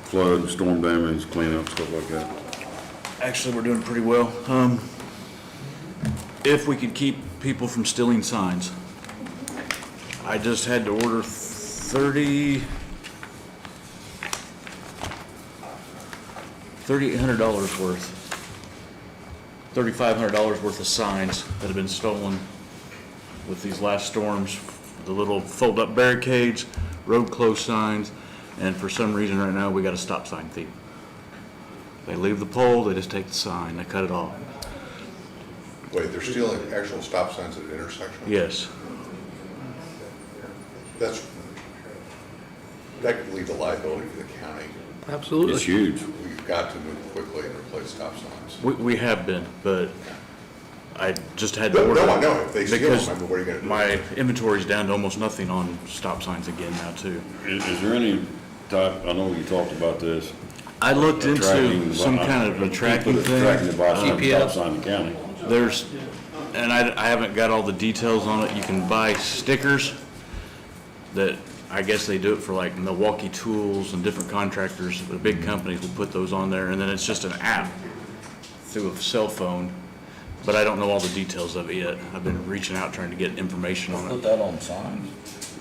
flood, storm damage, cleanup, stuff like that? Actually, we're doing pretty well. If we could keep people from stealing signs. I just had to order $3,800 worth, $3,500 worth of signs that have been stolen with these last storms. The little fold-up barricades, road closed signs, and for some reason right now we got a stop sign thief. They leave the pole, they just take the sign, they cut it off. Wait, they're stealing actual stop signs at intersections? Yes. That could lead to liability for the county. Absolutely. It's huge. We've got to move quickly and replace stop signs. We have been, but I just had to No, order. I know, if they steal because them, I mean, what are you gonna do? my inventory's down to almost nothing on stop signs again now too. Is there any type, I know you talked about this. I looked into tracking some device- kind of a tracking people that tracking thing. device on the GPS. stop sign in the county. There's, and I haven't got all the details on it. You can buy stickers that, I guess they do it for like Milwaukee Tools and different contractors. The big companies will put those on there, and then it's just an app through a cell phone. But I don't know all the details of it yet. I've been reaching out trying to get information on Put it. that on signs.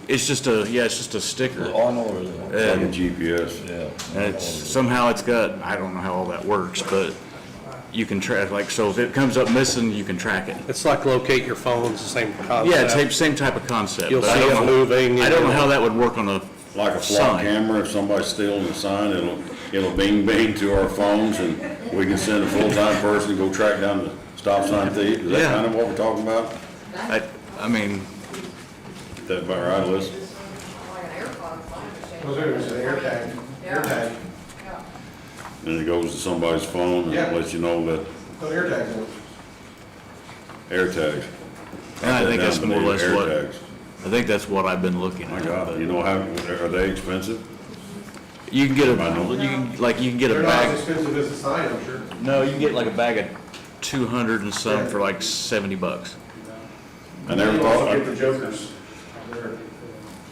It's just a, yeah, it's just a sticker. I know where they are. Like a And GPS. Yeah. and it's, somehow it's got, I don't know how all that works, but you can track, like, so if it comes up missing, you can track it. It's like locate your phones, the same concept. Yeah, same type of concept. You'll but I see don't it know- moving. I don't know how that would work on a Like a flock sign. camera, if somebody's stealing the sign, it'll bing bing to our phones and we can send a full-time person to go track down the stop sign thief. Is that Yeah. kind of what we're talking about? I mean, Is that about right, Liz? Like an AirPod sign. Well, there was an air tag. Air tag. And it goes to somebody's phone and Yeah. lets you know that Put air tags on it. air tags. and I think that's more or less Air what, tags. I think that's what I've been looking My at. God, but you know how, are they expensive? You can get a, I know. you can get a They're not bag. as expensive as a sign, I'm sure. No, you can get like a bag of 200 and some for like $70. I never You also thought, get the jokers. They're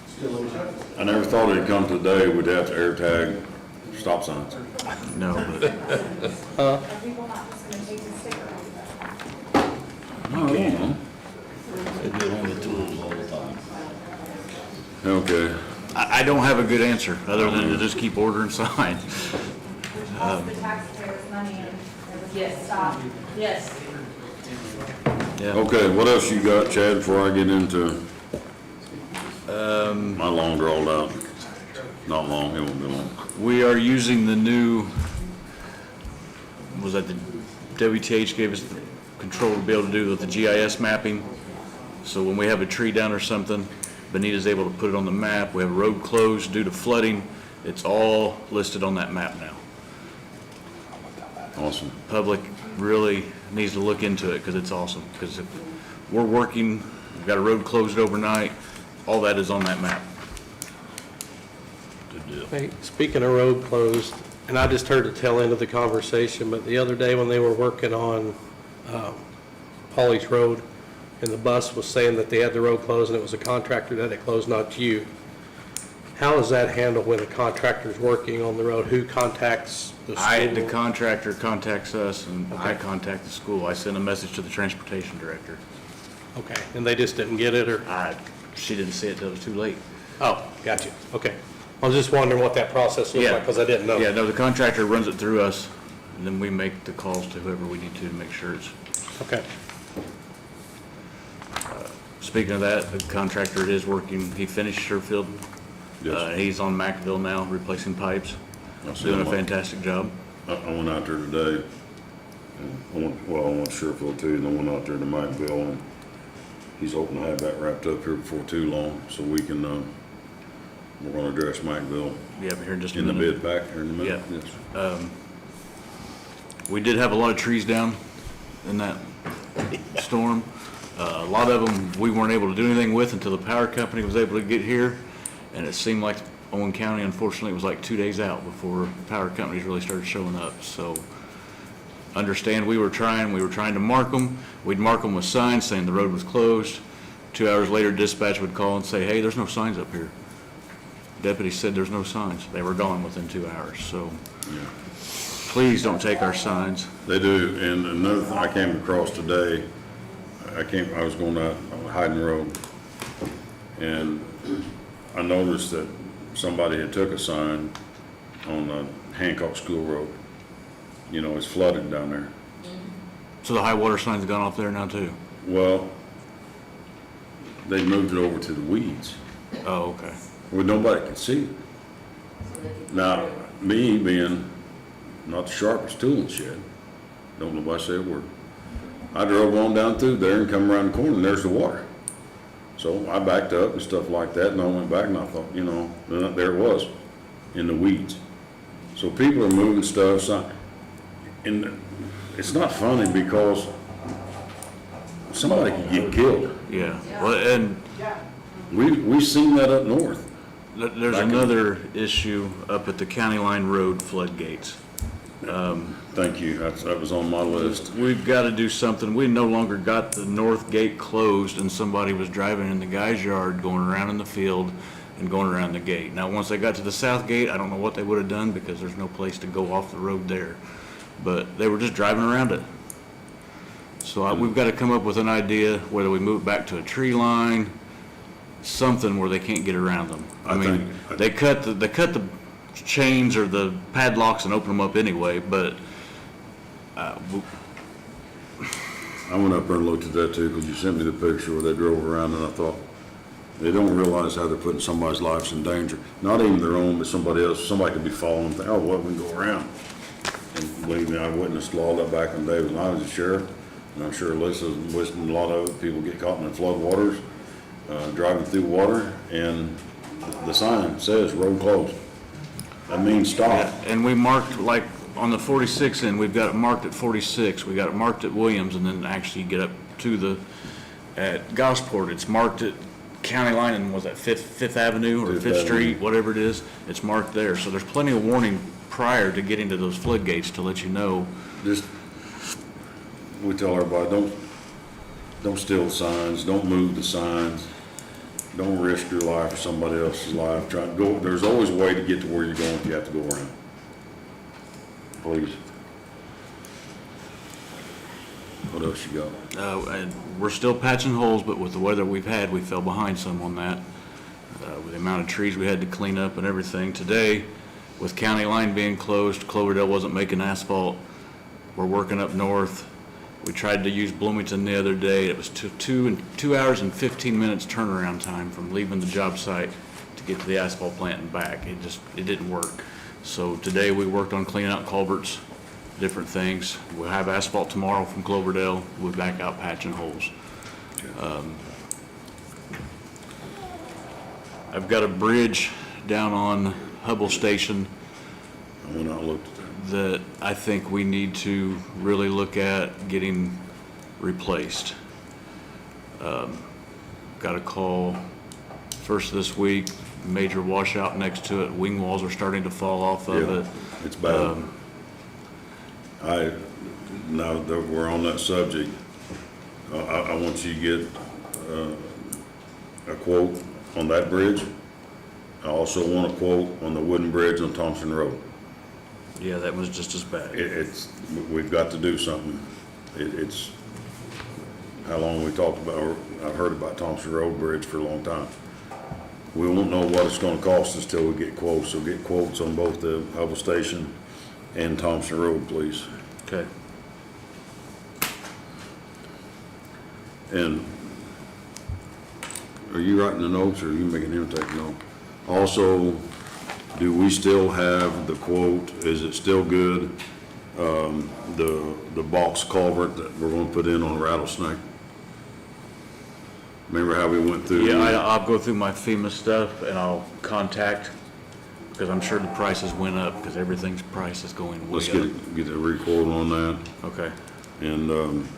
stealing signs. I never thought it'd come to the day we'd have to air tag stop signs. No, but Are people not just gonna take the sticker off? Okay. They do it on the tools all the time. Okay. I don't have a good answer other than to just keep ordering signs. Cost the taxpayers money and it was Yes. stopped. Yes. Yeah. Okay, what else you got, Chad, before I get into my long drawled out? Not long, it won't be long. We are using the new, was that the WTH gave us the control to be able to do with the GIS mapping. So when we have a tree down or something, Benita's able to put it on the map. We have a road closed due to flooding. It's all listed on that map now. Awesome. Public really needs to look into it because it's awesome. Because if we're working, we've got a road closed overnight, all that is on that map. Good deal. Hey, speaking of road closed, and I just heard the tail end of the conversation, but the other day when they were working on Holly's Road, and the bus was saying that they had the road closed and it was a contractor that had closed, not you. How is that handled when a contractor's working on the road? Who contacts the school? The contractor contacts us and I contact the school. I send a message to the transportation director. Okay, and they just didn't get it, or? She didn't see it till it was too late. Oh, gotcha, okay. I was just wondering what that process looked like, because I didn't know. Yeah, no, the contractor runs it through us, and then we make the calls to whoever we need to make sure it's. Okay. Speaking of that, the contractor is working, he finished Sherfield. Yes. He's on McVille now, replacing pipes. Doing a fantastic job. I went out there today, and I went to Sherfield too, and I went out there to McVille, and he's hoping to have that wrapped up here before too long, so we can, we're gonna address McVille. Yeah, here in just a In the minute. bid back here in a minute. Yeah. Yes. We did have a lot of trees down in that storm. A lot of them we weren't able to do anything with until the power company was able to get here. And it seemed like Owen County, unfortunately, was like 2 days out before power companies really started showing up. So understand we were trying to mark them. We'd mark them with signs saying the road was closed. 2 hours later, dispatch would call and say, hey, there's no signs up here. Deputy said there's no signs. They were gone within 2 hours. So please don't take our signs. They do, and another thing I came across today, I was going out on Hayden Road, and I noticed that somebody had took a sign on Hancock School Road. You know, it's flooded down there. So the high water sign's gone off there now too? Well, they moved it over to the weeds, Oh, okay. where nobody could see it. Now, me being not the sharpest tool in the shed, don't nobody say a word. I drove on down through there and come around the corner and there's the water. So I backed up and stuff like that, and I went back and I thought, you know, there it was, in the weeds. So people are moving stuff, and it's not funny because somebody could get killed. Yeah. Well, and We've seen that up north. there's another issue up at the County Line Road floodgates. Thank you, that was on my list. We've got to do something. We no longer got the north gate closed and somebody was driving in the guy's yard, going around in the field and going around the gate. Now, once they got to the south gate, I don't know what they would have done because there's no place to go off the road there. But they were just driving around it. So we've got to come up with an idea, whether we move it back to a tree line, something where they can't get around them. I mean, they cut the chains or the padlocks and open them up anyway, but I went up there and looked at that too, because you sent me the picture where they drove around, and I thought, they don't realize how they're putting somebody's lives in danger. Not even their own, but somebody else. Somebody could be following and think, oh, well, we can go around. And believe me, I witnessed a lot of that back in the day when I was a sheriff, and I'm sure Alyssa's witnessed a lot of it. People get caught in the flood waters, driving through water, and the sign says road closed. That means stop. yeah, and we marked, like, on the 46 end, we've got it marked at 46, we got it marked at Williams, and then actually get up to at Gosport, it's marked at County Line, and was that Fifth Avenue or Fifth Street, whatever it is, it's marked there. So there's plenty of warning prior to getting to those floodgates to let you know. Just, we tell everybody, don't steal the signs, don't move the signs, don't risk your life or somebody else's life. Try to go, there's always a way to get to where you're going if you have to go around. Please. What else you got? And we're still patching holes, but with the weather we've had, we fell behind some on that. With the amount of trees we had to clean up and everything. Today, with County Line being closed, Cloverdale wasn't making asphalt. We're working up north. We tried to use Bloomington the other day. It was 2 hours and 15 minutes turnaround time from leaving the job site to get to the asphalt plant and back. It didn't work. So today we worked on cleaning out culverts, different things. We'll have asphalt tomorrow from Cloverdale. We'll be back out patching holes. I've got a bridge down on Hubble Station I went out and looked at that. that I think we need to really look at getting replaced. Got a call first this week, major washout next to it, wing walls are starting to fall off of Yeah, it. it's bad. Now that we're on that subject, I want you to get a quote on that bridge. I also want a quote on the wooden bridge on Thompson Road. Yeah, that was just as bad. We've got to do something. It's, how long we talked about, or I've heard about Thompson Road Bridge for a long time. We won't know what it's gonna cost us till we get quotes, so get quotes on both the Hubble Station and Thompson Road, please. Okay. And are you writing the notes, or are you making him take notes? Also, do we still have the quote, is it still good, the box culvert that we're gonna put in on Rattlesnake? Remember how we went through? Yeah, I'll go through my FEMA stuff and I'll contact, because I'm sure the prices went up, because everything's price is going way Let's up. get a requote on that. Okay. And,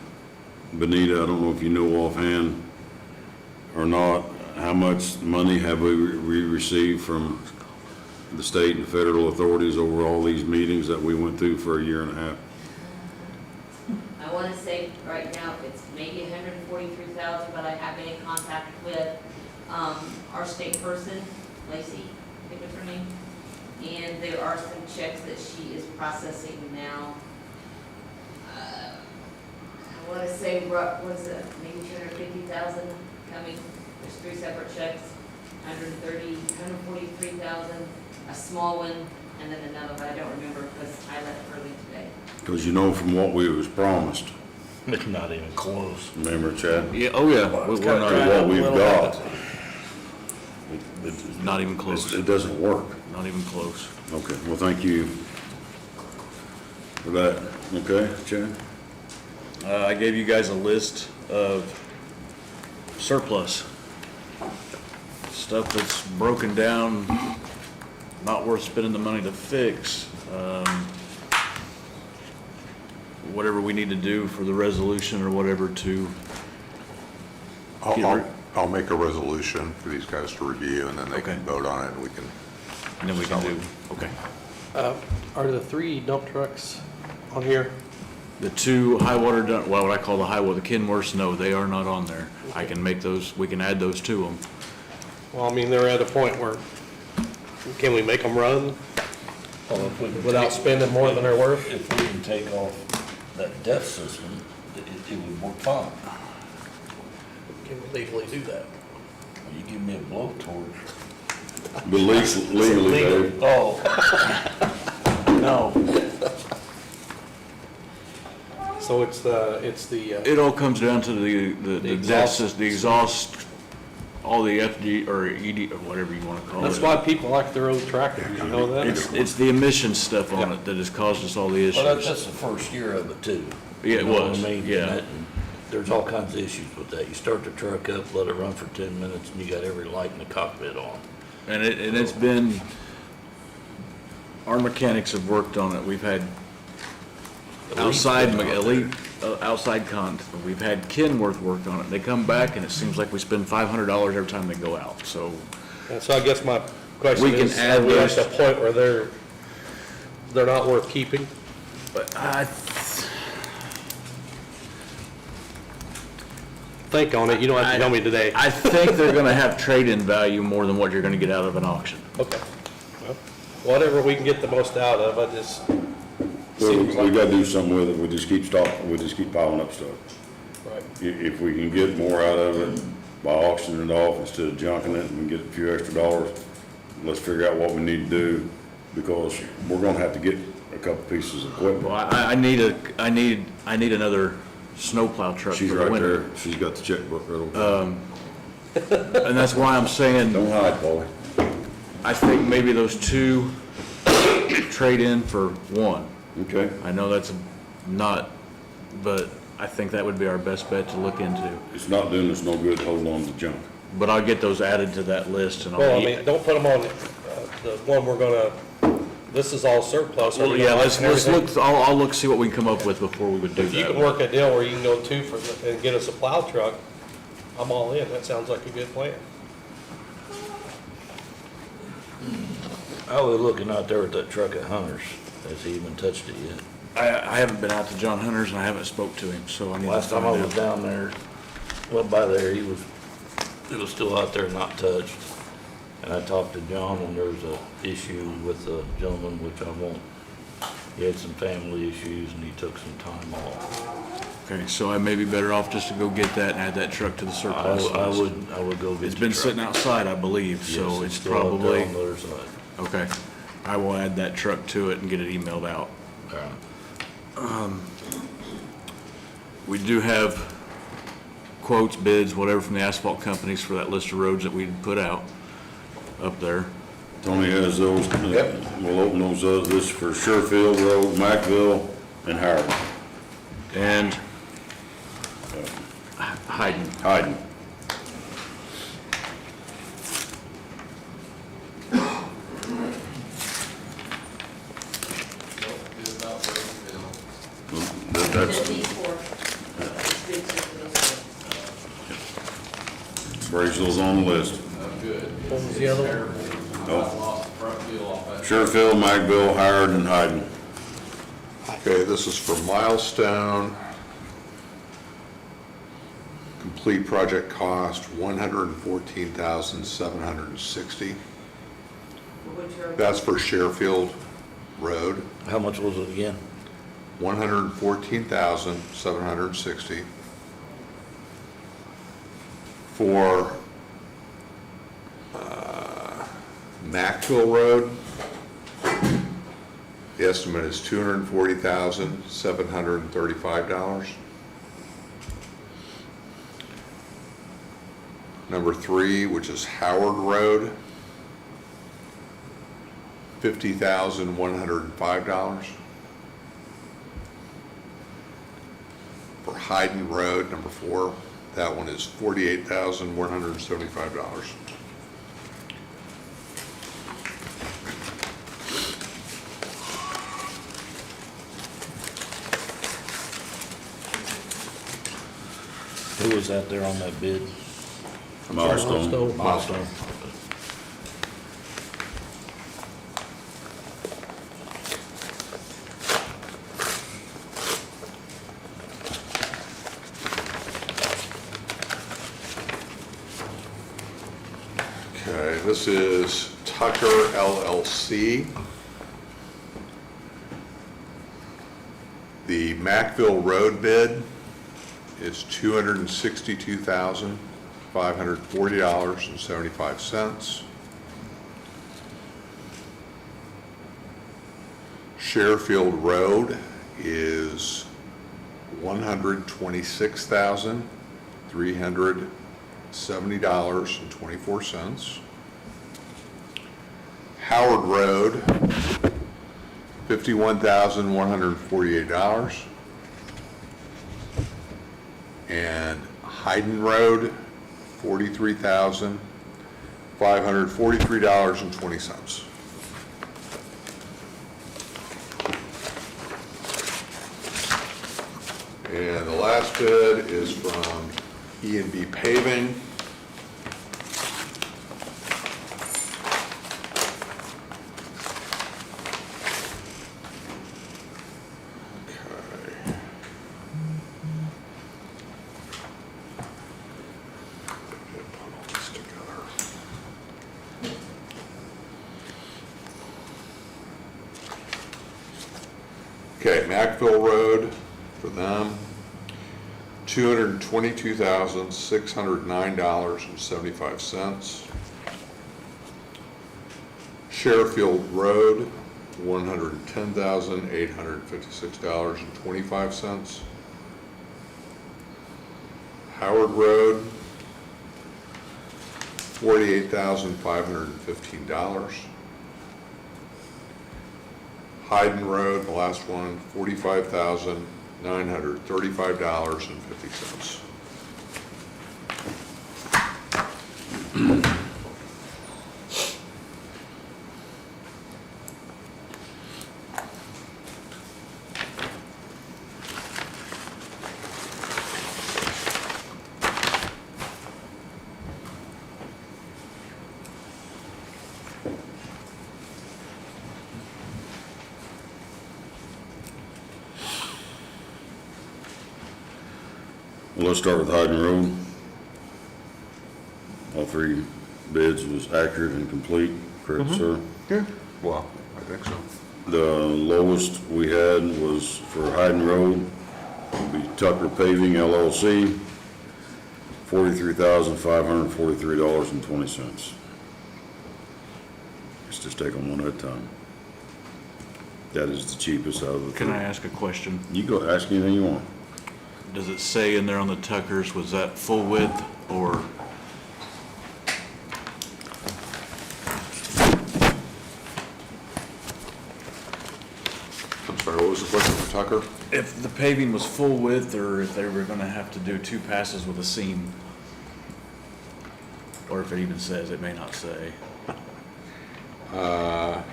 Benita, I don't know if you know offhand or not, how much money have we received from the state and federal authorities over all these meetings that we went through for a year and a half? I want to say right now it's maybe 143,000, but I have been in contact with our state person, Lacey, I think was her name, and there are some checks that she is processing now. I want to say, what was it, maybe 250,000 coming, there's 3 separate checks, 143,000, a small one, and then another one, I don't remember because I left early today. Because you know from what we was promised, It's not even close. remember Chad? Yeah, oh yeah. To We're not, what we've got. not even close. It doesn't work. Not even close. Okay, well, thank you for that. Okay, Chad? I gave you guys a list of surplus. Stuff that's broken down, not worth spending the money to fix. Whatever we need to do for the resolution or whatever to. I'll make a resolution for these guys to review, and then they can vote on it, and we can. And then we can do, okay. Are the 3 dump trucks on here? The 2 high water dump, well, what I call the high water, the Kenworths, no, they are not on there. I can make those, we can add those to them. Well, I mean, they're at a point where, can we make them run without spending more than they're worth? If we can take off that DEF system, it would work fine. Can we legally do that? You give me a blowtorch. But legally, Dave. Oh. No. So it's the, It all comes down to the exhaust. the exhaust, all the FD or ED or whatever you want to call it. that's why people like their old tractors, you know that? It's the emission stuff on it that has caused us all the issues. Well, that's just the first year of it too. Yeah, it You know what was, I mean? yeah. And there's all kinds of issues with that. You start the truck up, let it run for 10 minutes, and you got every light in the cockpit on. And it's been, our mechanics have worked on it. We've had outside we've had Kenworth work on it. They come back and it seems like we spend $500 every time they go out, so. And so I guess my question We can is, add are we at those- the point where they're not worth keeping? But Think on it, you don't have to tell me today. I think they're gonna have trade-in value more than what you're gonna get out of an auction. Okay. Well, whatever we can get the most out of, I just, Well, seems we like. gotta do something with it. We just keep piling up stuff. Right. If we can get more out of it by auctioning it off instead of junking it and get a few extra dollars, let's figure out what we need to do, because we're gonna have to get a couple pieces of equipment. Well, I need another snowplow truck for She's the right winter. there. She's got the checkbook right over there. And that's why I'm saying, Don't hide, Paulie. I think maybe those two trade in for one. Okay. I know that's not, but I think that would be our best bet to look into. It's not doing us no good to hold on to junk. But I'll get those added to that list and I'll. Well, I mean, don't put them on the one we're gonna, this is all surplus. Are Well, we yeah, gonna let's auction everything? look, I'll look, see what we can come up with before we would do If you can that. work a deal where you can go two and get us a plow truck, I'm all in. That sounds like a good plan. I was looking out there at that truck at Hunter's. Has he even touched it yet? I haven't been out to John Hunter's and I haven't spoke to him, so I need to Last time I find was out. down there, went by there, it was still out there not touched. And I talked to John and there was a issue with the gentleman, which I won't. He had some family issues and he took some time off. Okay, so I may be better off just to go get that and add that truck to the surplus I list. would go get It's the been truck. sitting outside, I believe, so Yes, it's still out there probably, on the other side. okay. I will add that truck to it and get it emailed out. We do have quotes, bids, whatever from the asphalt companies for that list of roads that we put out up there. Tony has those. We'll open those up. This is for Sherfield Road, Macville, and Howard. And Hayden. Hayden. That's, These four, bids are for those. raise those on the list. What was the other one? Oh. Sherfield, Macville, Howard, and Hayden. Okay, this is for Milestone. Complete project cost, $114,760. Which are. That's for Sherfield Road, How much was it again? $114,760. For Macville Road, the estimate is $240,735. Number 3, which is Howard Road, $50,105. For Hayden Road, number 4, that one is $48,175. Who was that there on that bid? Milestone. Milestone. Okay, this is Tucker LLC. The Macville Road bid is $262,540.75. Sherfield Road is $126,370.24. Howard Road, $51,148. And Hayden Road, $43,543.20. And the last bid is from E&B Paving. Okay. Put all this together. Okay, Macville Road for them, $222,609.75. Sherfield Road, $110,856.25. Howard Road, $48,515. Hayden Road, the last one, $45,935.50. Well, let's start with Hayden Road. All three bids was accurate and complete, correct, sir? Yeah. Well, I think so. The lowest we had was for Hayden Road, would be Tucker Paving LLC, $43,543.20. Let's just take them one at a time. That is the cheapest out of the three. Can I ask a question? You go ask anything you want. Does it say in there on the Tuckers, was that full width or? I'm sorry, what was the question for Tucker? If the paving was full width or if they were gonna have to do 2 passes with a seam? Or if it even says, it may not say. I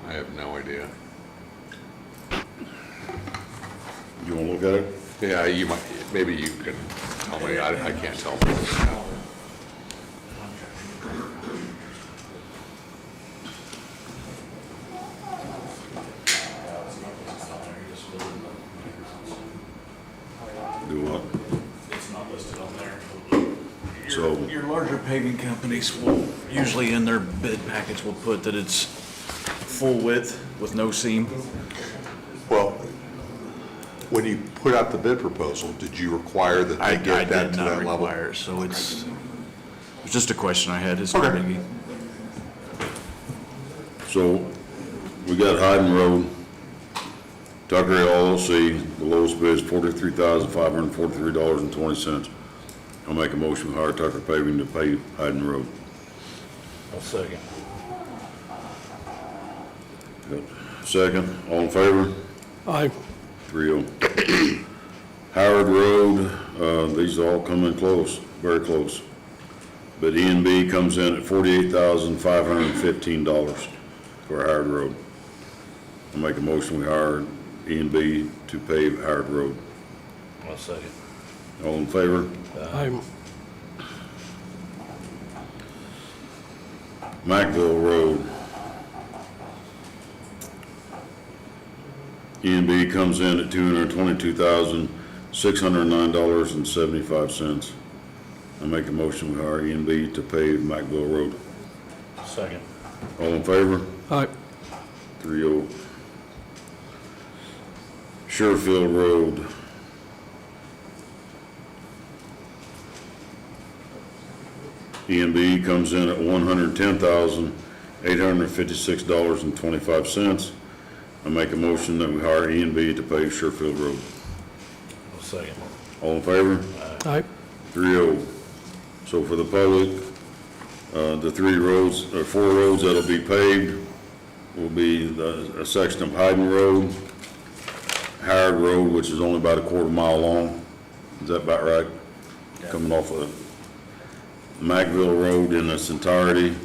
have no idea. You wanna look at it? Yeah, you might, maybe you can tell me, I can't tell. Do what? It's not listed on there. So- Your larger paving companies will, usually in their bid package will put that it's full width with no seam. Well, when you put out the bid proposal, did you require that I they get that did to not that level? require, so it's just a question I had, it's not Okay. biggie. So, we got Hayden Road, Tucker LLC, the lowest bid is $43,543.20. I'll make a motion to hire Tucker Paving to pave Hayden Road. I'll second. Got a second, all in favor? Aye. 3-0. Howard Road, these all come in close, very close. But E&B comes in at $48,515 for Howard Road. I'll make a motion, we hire E&B to pave Howard Road. I'll second. All in favor? I'm, Macville Road. E&B comes in at $222,609.75. I make a motion, we hire E&B to pave Macville Road. Second. All in favor? aye. 3-0. Sherfield Road. E&B comes in at $110,856.25. I make a motion that we hire E&B to pave Sherfield Road. I'll second. All in favor? Aye. 3-0. So for the public, the 4 roads that'll be paved will be a section of Hayden Road, Howard Road, which is only about a quarter mile long. Is that about right? Coming off of Macville Road in its entirety.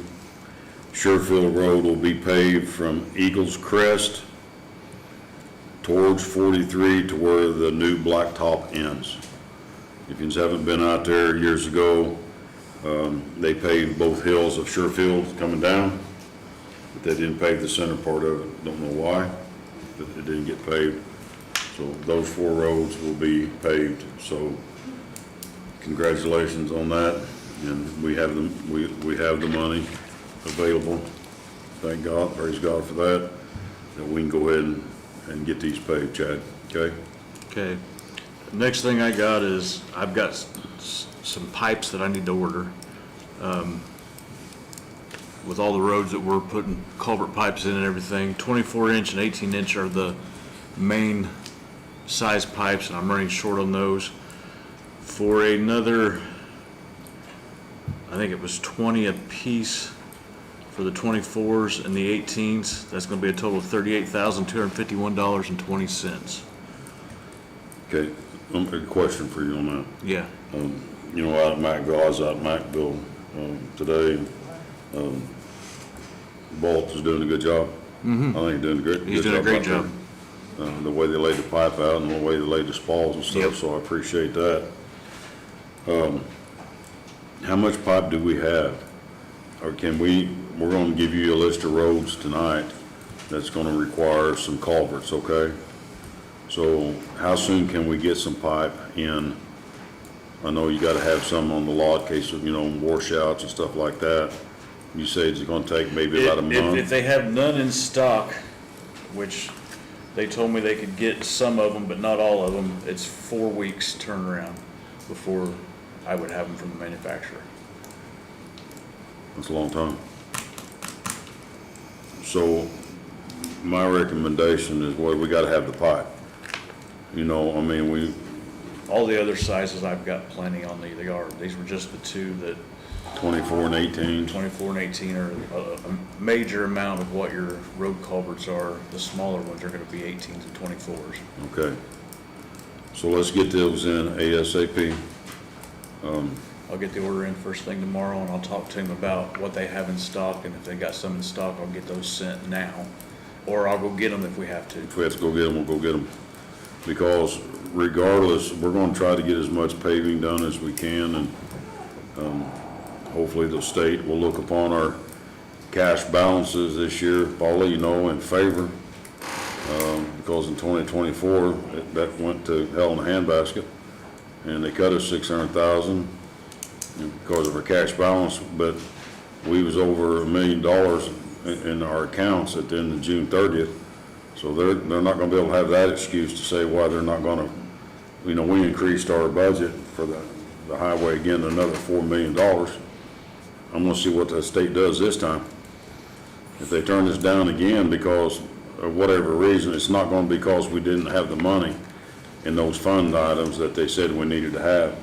Sherfield Road will be paved from Eagles Crest towards 43 to where the new blacktop ends. If you haven't been out there years ago, they paved both hills of Sherfield coming down, but they didn't pave the center part of it. Don't know why, but it didn't get paved. So those 4 roads will be paved. So congratulations on that. And we have we have the money available. Thank God, praise God for that, that we can go ahead and get these paved, Chad, okay? Okay. Next thing I got is, I've got some pipes that I need to order. With all the roads that we're putting culvert pipes in and everything, 24-inch and 18-inch are the main size pipes, and I'm running short on those. for another, I think it was 20 apiece for the 24s and the 18s. That's gonna be a total of $38,251.20. Okay, a question for you on that. Yeah. You know, out of Macville, I was out of Macville, today. Bolt is doing a good job. I think he's doing a He's doing a great out there. job. The way they laid the pipe out and the way they laid the spalls and stuff, Yep. so I appreciate that. How much pipe do we have? Or we're gonna give you a list of roads tonight that's gonna require some culverts, okay? So how soon can we get some pipe in? I know you gotta have some on the lot in case of, washouts and stuff like that. You say it's gonna take maybe about a month? If they have none in stock, which they told me they could get some of them, but not all of them, it's 4 weeks turnaround before I would have them from the manufacturer. That's a long time. So my recommendation is, well, we gotta have the pipe. All the other sizes I've got plenty on the yard. These were just the two that 24 and 18. 24 and 18 are a major amount of what your road culverts are. The smaller ones are gonna be 18s and 24s. Okay. So let's get those in ASAP. I'll get the order in first thing tomorrow, and I'll talk to him about what they have in stock, and if they got some in stock, I'll get those sent now. Or I'll go get them if we have to. If we have to go get them, we'll go get them. Because regardless, we're gonna try to get as much paving done as we can, and hopefully the state will look upon our cash balances this year, Paula, in favor. Because in 2024, that went to hell in a handbasket, and they cut us $600,000 because of our cash balance, but we was over $1 million in our accounts at the end of June 30th. So they're not gonna be able to have that excuse to say why they're not gonna, we increased our budget for the highway again to another $4 million. I'm gonna see what the state does this time. If they turn this down again because of whatever reason, it's not gonna be because we didn't have the money in those fund items that they said we needed to have.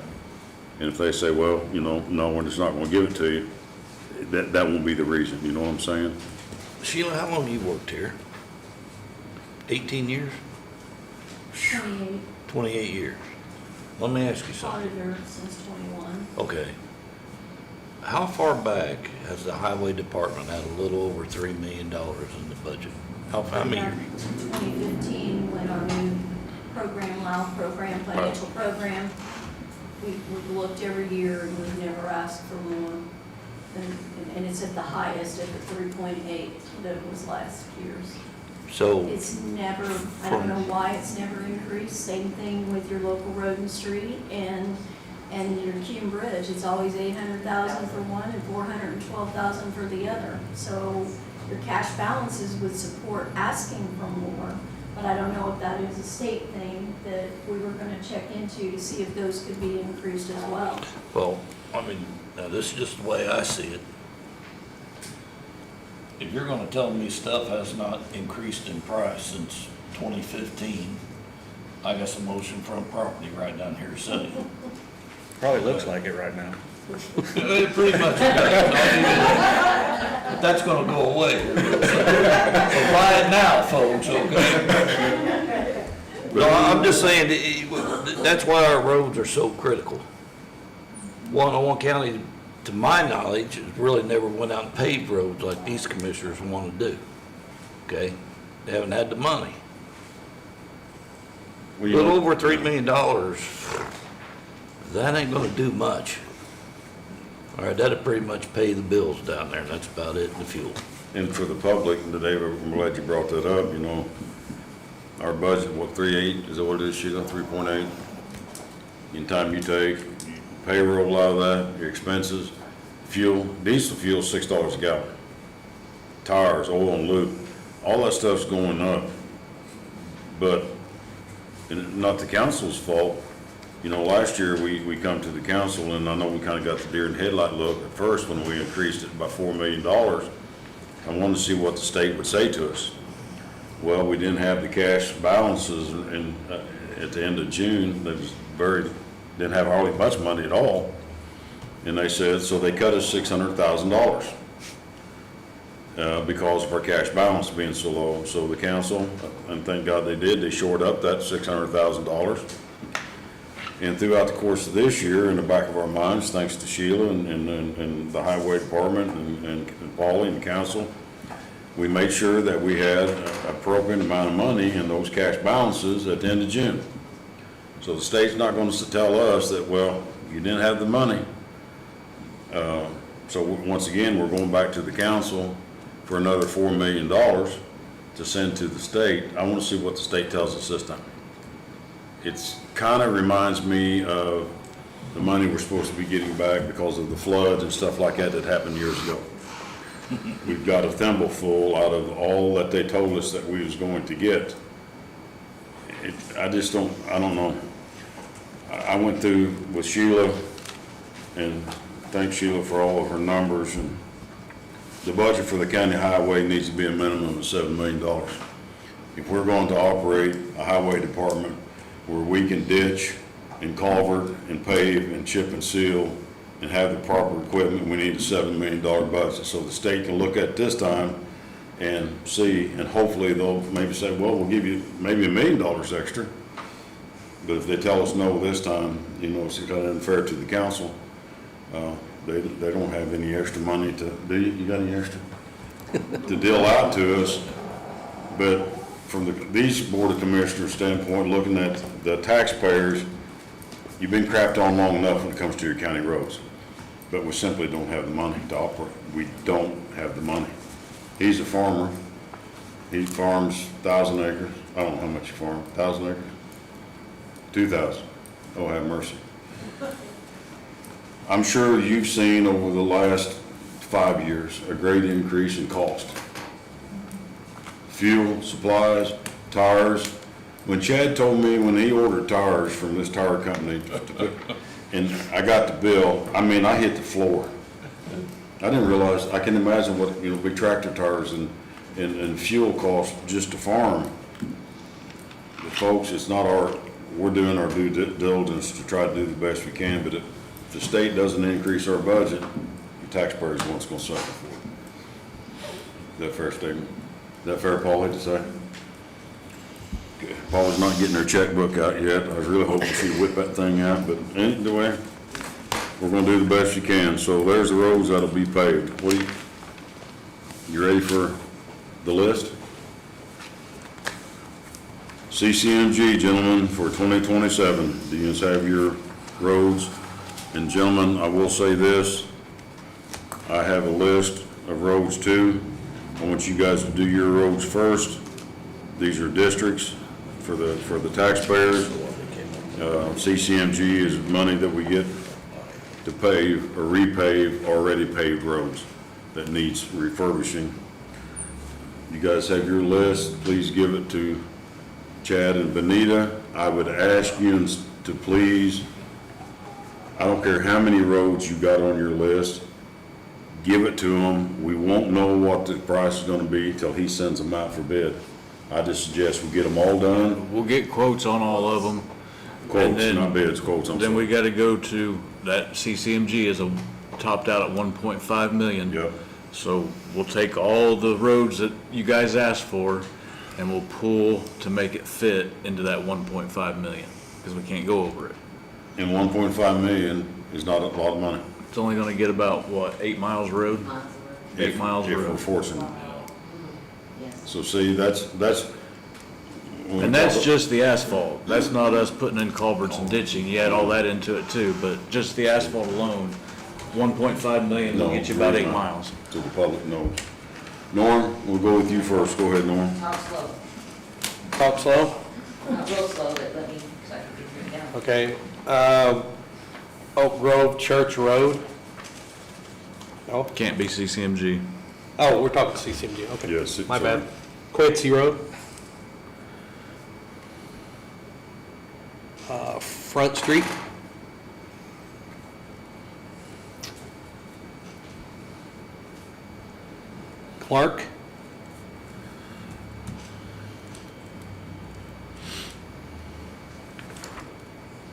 And if they say, well, no, we're just not gonna give it to you, that won't be the reason, you know what I'm saying? Sheila, how long you worked here? 18 years? 28, 28 years. Let me ask you something. auditor since 21. Okay. How far back has the highway department had a little over $3 million in the budget? How many years? 2015, when our new program, LAO program, financial program, we've looked every year and we've never asked for more. And it's at the highest at the 3.8 that it was last year's. So, It's never, I don't know why it's never increased. Same thing with your local road and street and your Cume Bridge. It's always 800,000 for one and 412,000 for the other. So your cash balances would support asking for more, but I don't know if that is a state thing that we were gonna check into to see if those could be increased as well. now this is just the way I see it. If you're gonna tell me stuff has not increased in price since 2015, I got some motion front property right down here saying. Probably looks like it right now. It pretty much does. But that's gonna go away. So buy it now, folks, okay? No, I'm just saying, that's why our roads are so critical. Owen County, to my knowledge, has really never went out and paved roads like these commissioners want to do, okay? They haven't had the money. A little over $3 million, that ain't gonna do much. All right, that'll pretty much pay the bills down there, and that's about it, the fuel. And for the public, today, I'm glad you brought that up, our budget, 3.8, is that what it is, Sheila, 3.8? In time you take, payroll out of that, your expenses, fuel, diesel fuel, $6 a gallon. Tires, oil and lube, all that stuff's going up. But, and not the council's fault, last year we come to the council and I know we kind of got the deer in headlight look at first when we increased it by $4 million. I wanted to see what the state would say to us. Well, we didn't have the cash balances at the end of June. That was very didn't have hardly much money at all. And they said, so they cut us $600,000 because of our cash balance being so low. So the council, and thank God they did, they shored up that $600,000. And throughout the course of this year, in the back of our minds, thanks to Sheila and the highway department and Paulie and the council, we made sure that we had an appropriate amount of money in those cash balances at the end of June. So the state's not going to tell us that, well, you didn't have the money. So once again, we're going back to the council for another $4 million to send to the state. I want to see what the state tells us this time. It's kind of reminds me of the money we're supposed to be getting back because of the floods and stuff like that that happened years ago. We've got a thimbleful out of all that they told us that we was going to get. I don't know. I went through with Sheila, and thank Sheila for all of her numbers, and the budget for the county highway needs to be a minimum of $7 million. If we're going to operate a highway department where we can ditch and culvert and pave and chip and seal and have the proper equipment, we need a $7 million budget. So the state can look at this time and see, and hopefully they'll maybe say, well, we'll give you maybe $1 million extra. But if they tell us no this time, you know, it's kind of unfair to the council. They don't have any extra money to, do you? You got any extra? To deal out to us. But from these Board of Commissioners standpoint, looking at the taxpayers, you've been crapped on long enough when it comes to your county roads. But we simply don't have the money to operate. We don't have the money. He's a farmer. He farms 1,000 acres. I don't know how much you farm, 1,000 acres? 2,000. Oh, have mercy. I'm sure you've seen over the last 5 years a great increase in cost. Fuel, supplies, tires. When Chad told me when he ordered tires from this tire company, and I got the bill, I mean, I hit the floor. I didn't realize, I can imagine what, you know, big tractor tires and fuel costs just to farm. But folks, it's not we're doing our due diligence to try to do the best we can, but if the state doesn't increase our budget, the taxpayers are what's going to suffer for it. Is that a fair statement? Is that fair, Paulie, to say? Good. Paulie's not getting her checkbook out yet. I was really hoping she'd whip that thing out, but anyway, we're going to do the best you can. So there's the roads that'll be paved. You ready for the list? CCMG, gentlemen, for 2027. Do you guys have your roads? And gentlemen, I will say this. I have a list of roads too. I want you guys to do your roads first. These are districts for the taxpayers. CCMG is money that we get to pave or repave already paved roads that needs refurbishing. You guys have your list. Please give it to Chad and Benita. I would ask you to please, I don't care how many roads you got on your list, give it to them. We won't know what the price is going to be till he sends them out for bid. I just suggest we get them all done. We'll get quotes on all of them. Quotes, not bids, quotes. Then we got to go to, that CCMG is topped out at 1.5 million. Yep. So we'll take all the roads that you guys asked for and we'll pool to make it fit into that 1.5 million, because we can't go over it. And 1.5 million is not a lot of money. It's only going to get about, what, 8 miles of road? 8 miles of If we're road. fortunate. Yes. So see, that's. And that's just the asphalt. That's not us putting in culverts and ditching. You add all that into it too, but just the asphalt alone, 1.5 million will get you about 8 miles. To the public knows. Norm, we'll go with you first. Go ahead, Norm. Talk slow. Talk slow? Not real slow, but let me, so I can get it down. Okay. Oak Grove Church Road. No? Can't be CCMG. Oh, we're talking CCMG, okay. Yes. My bad. Quincy Road. Front Street. Clark.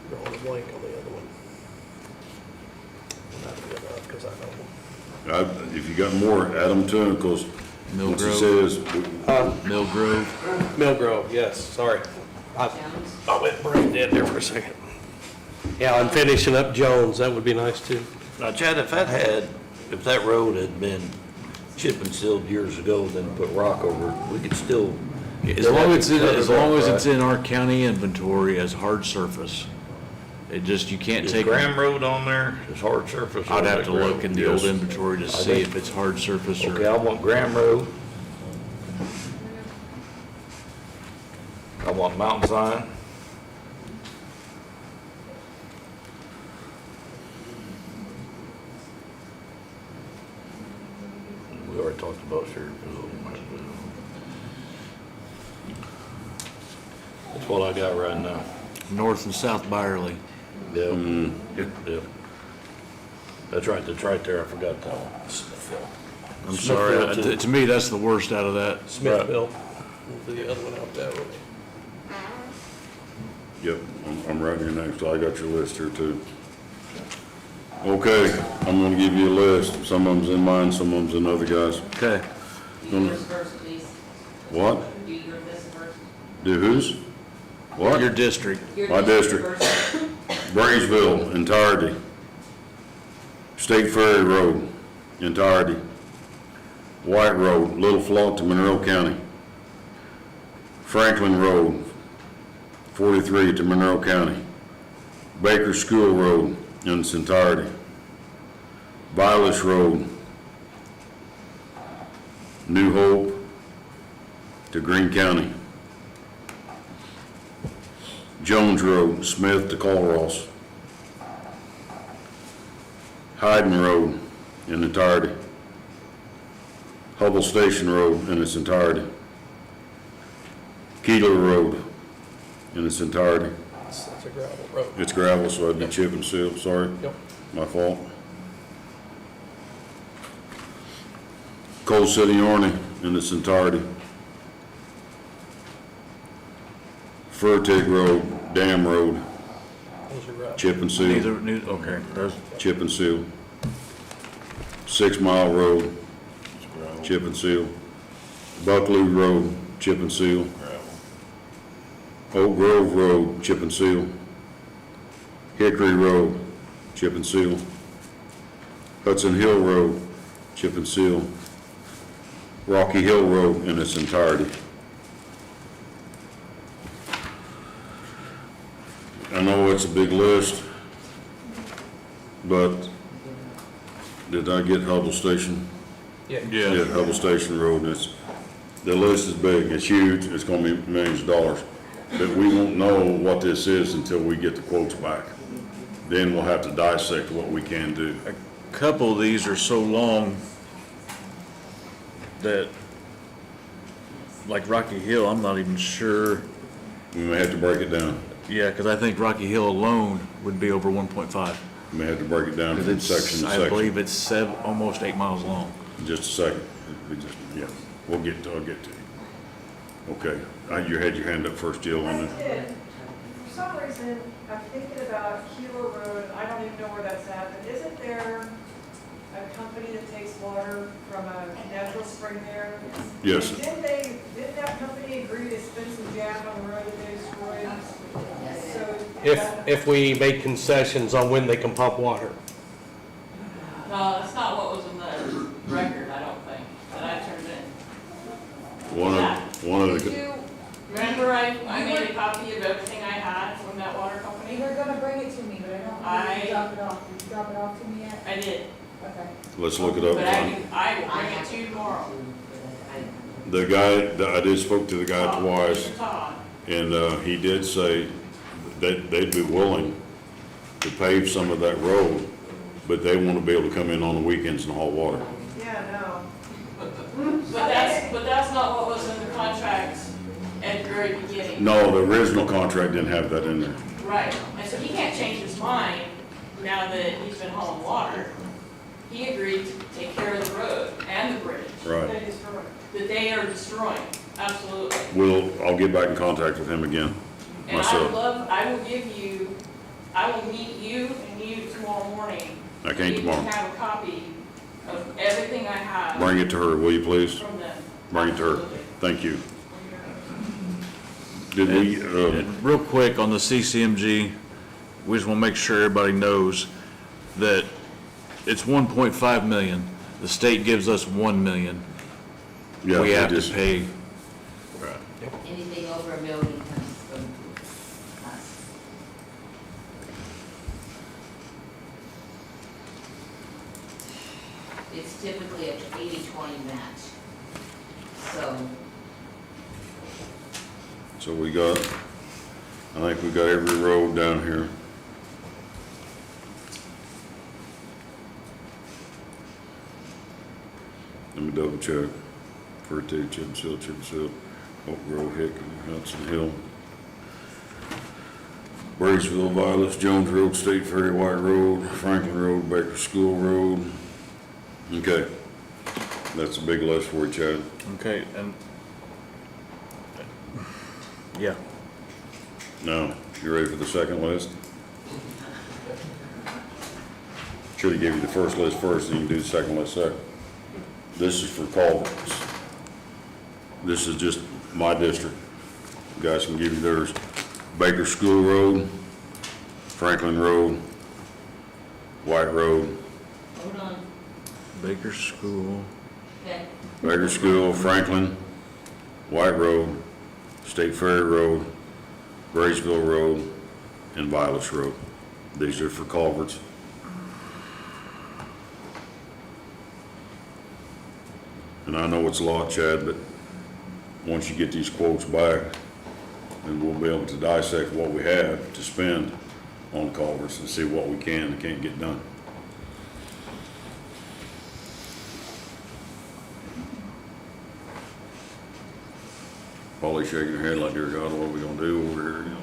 Drawing a blank on the other got more, add them to them, because Mill once he Grove. says, Mill Grove. Mill Grove, yes, sorry. I went brain dead there for a second. Yeah, I'm finishing up Jones, that would be nice too. Now, Chad, if that road had been chip and sealed years ago, then put rock over it, we could still. As long as it's in our county inventory as hard surface, it just, you can't Is take. Graham Road on there, is hard surface? I'd or have is to it look gravel? in the old Yes. inventory to I see think- if it's hard surface Okay, I or. want Graham Road. I want mountain sign. We already talked about Sherryville. That's what I got right now. North and South Byerly. Yeah. Yeah. That's right there, I forgot that one. Smithville. I'm sorry, Smithville, too. to me, that's the worst out of that. Smithville, the other one out that way. yep, I'm right here next, I got your list here too. Okay, I'm gonna give you a list, some of them's in mine, some of them's in other guys. Okay. Do yours first, please. What? Do your list first. Do whose? What? Your district. Your My district. first. Braysville, entirety. State Ferry Road, entirety. White Road, Little Flaw to Monroe County. Franklin Road, 43 to Monroe County. Baker School Road in its entirety. Vilas Road, New Hope to Greene County. Jones Road, Smith to Colross. Hyden Road in entirety. Hubble Station Road in its entirety. Keeler Road in its entirety. That's a gravel road. It's gravel, so I'd be chip and seal, sorry. Yep. My fault. Coal City Orney in its entirety. Furtick Road, Dam Road, Those are gravel. chip and seal. Okay, there's. Chip and seal. 6 Mile Road, chip and seal. Buckley Road, chip and seal. Oak Grove Road, chip and seal. Hickory Road, chip and seal. Hudson Hill Road, chip and seal. Rocky Hill Road in its entirety. I know it's a big list, but did I get Hubble Station? Yeah. Yeah, Hubble Station Road, the list is big, it's huge, it's gonna be millions of dollars. But we won't know what this is until we get the quotes back. Then we'll have to dissect what we can do. A couple of these are so long that, like Rocky Hill, I'm not even sure. We may have to break it down. Yeah, because I think Rocky Hill alone would be over 1.5. We may have to break it down Because from it's, section to I section. believe it's almost 8 miles long. Just a second. Yeah, I'll get to you. Okay, you had your hand up first, Jill, on it. I did. For some reason, I'm thinking about Kilo Road, I don't even know where that's at, but isn't there a company that takes water from a natural spring there? Yes. Didn't that company agree to spend some jam on the road that they destroyed? So If we make concessions on when they can pump water. No, that's not what was in the record, I don't think, that I turned in. One of the, Remember I made a copy of everything I had from that water company? They're gonna bring it to me, but I don't know if you drop it off. Did you drop it off to me yet? I did, Okay. let's look it up. but I will bring it to you tomorrow. The guy, I did spoke to the guy twice, Todd. and he did say that they'd be willing to pave some of that road, but they want to be able to come in on the weekends and haul water. Yeah, no. But that's not what was in the contract at the very beginning. No, the original contract didn't have that in there. Right, and so he can't change his mind now that he's been hauling water. He agreed to take care of the road and the bridge Right. that they are destroying, absolutely. I'll get back in contact with him again, And myself. I will meet you and you tomorrow morning. I can't tomorrow. You can have a copy of everything I have Bring it to her, will you please? from them. Bring it to her. Thank you. Did we, And real quick on the CCMG, we just want to make sure everybody knows that it's 1.5 million. The state gives us 1 million. yeah, We have to just- pay. Anything over $1 million comes from us. It's typically an 80-20 match. So we got, I think we got every road down here. Let me double check. Fertig, Chip Seal, Oak Grove, Hickman, Hudson Hill. Braysville, Violets, Jones Road, State Ferry, White Road, Franklin Road, Baker School Road. Okay. That's a big list for you, Chad. Okay, and, yeah. Now, you ready for the second list? Should have given you the first list first, then you can do the second list second. This is for culverts. This is just my district. You guys can give you theirs. Baker School Road, Franklin Road, White Road, Hold on, Baker School. okay, Baker School, Franklin, White Road, State Ferry Road, Braysville Road, and Violets Road. These are for culverts. And I know it's a lot, Chad, but once you get these quotes back, then we'll be able to dissect what we have to spend on culverts and see what we can and can't get done. Probably shaking her head like, dear God, what are we gonna do over here, you know?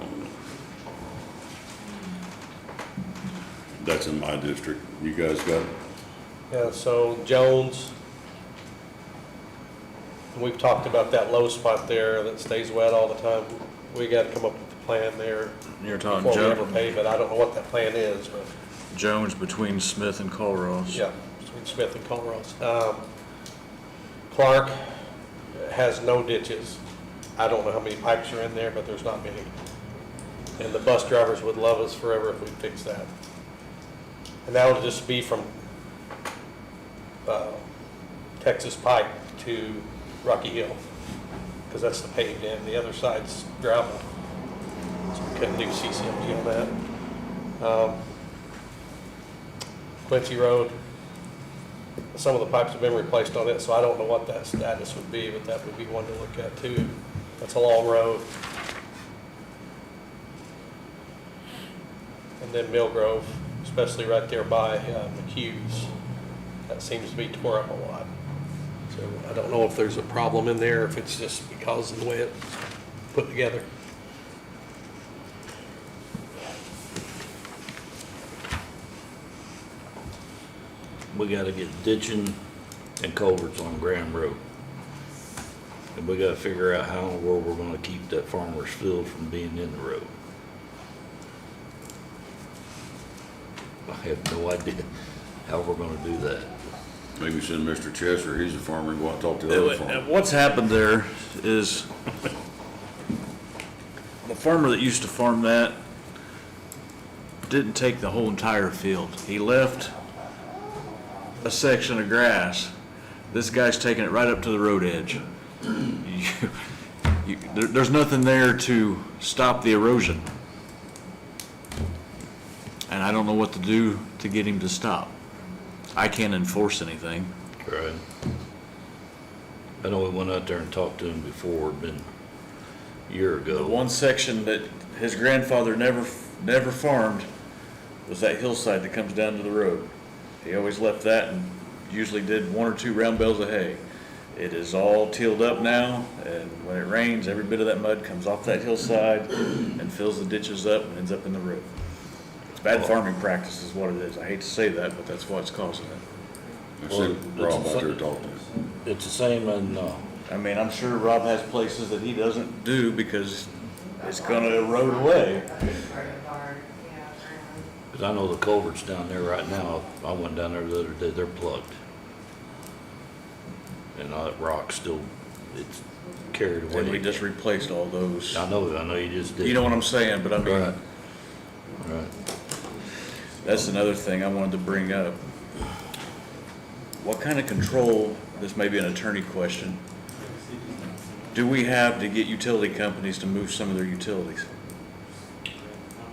That's in my district. You guys got it? Yeah, so Jones, and we've talked about that low spot there that stays wet all the time. We gotta come up with a plan there You're talking before we ever Jones, pave it. I don't know what that plan is, but, Jones between Smith and Culross. yeah, between Smith and Colross. Clark has no ditches. I don't know how many pipes are in there, but there's not many. And the bus drivers would love us forever if we fix that. And that'll just be from Texas Pike to Rocky Hill, because that's the paved end. The other side's gravel. So we couldn't do CCMG on that. Quincy Road, some of the pipes have been replaced on it, so I don't know what that status would be, but that would be one to look at too. That's a long road. And then Mill Grove, especially right there by McHugh's, that seems to be tore up a lot. So I don't know if there's a problem in there, if it's just because of the way it's put together. We gotta get ditching and culverts on Graham Road. And we gotta figure out how in the world we're gonna keep that farmer's field from being in the road. I have no idea how we're gonna do that. Maybe send Mr. Chester, he's a farmer, and go out and talk to the other farmer. What's happened there is the farmer that used to farm that didn't take the whole entire field. He left a section of grass. This guy's taking it right up to the road edge. There's nothing there to stop the erosion. And I don't know what to do to get him to stop. I can't enforce anything. Right. I know we went out there and talked to him before, it'd been a year The ago. one section that his grandfather never farmed was that hillside that comes down to the road. He always left that and usually did 1 or 2 round bales of hay. It is all tilled up now, and when it rains, every bit of that mud comes off that hillside and fills the ditches up and ends up in the road. It's bad farming practice is what it is. I hate to say that, but that's what's causing it. I see Rob out there talking to him. It's the same in, I mean, I'm sure Rob has places that he doesn't do because it's gonna erode away. part of our, ground. cause I know the culverts down there right now, I went down there the other day, they're plugged. and that rock still, it's carried away. And we just replaced all those. I know you just did. You know what I'm saying, but I mean, Right. Right. that's another thing I wanted to bring up. What kind of control, this may be an attorney question, do we have to get utility companies to move some of their utilities?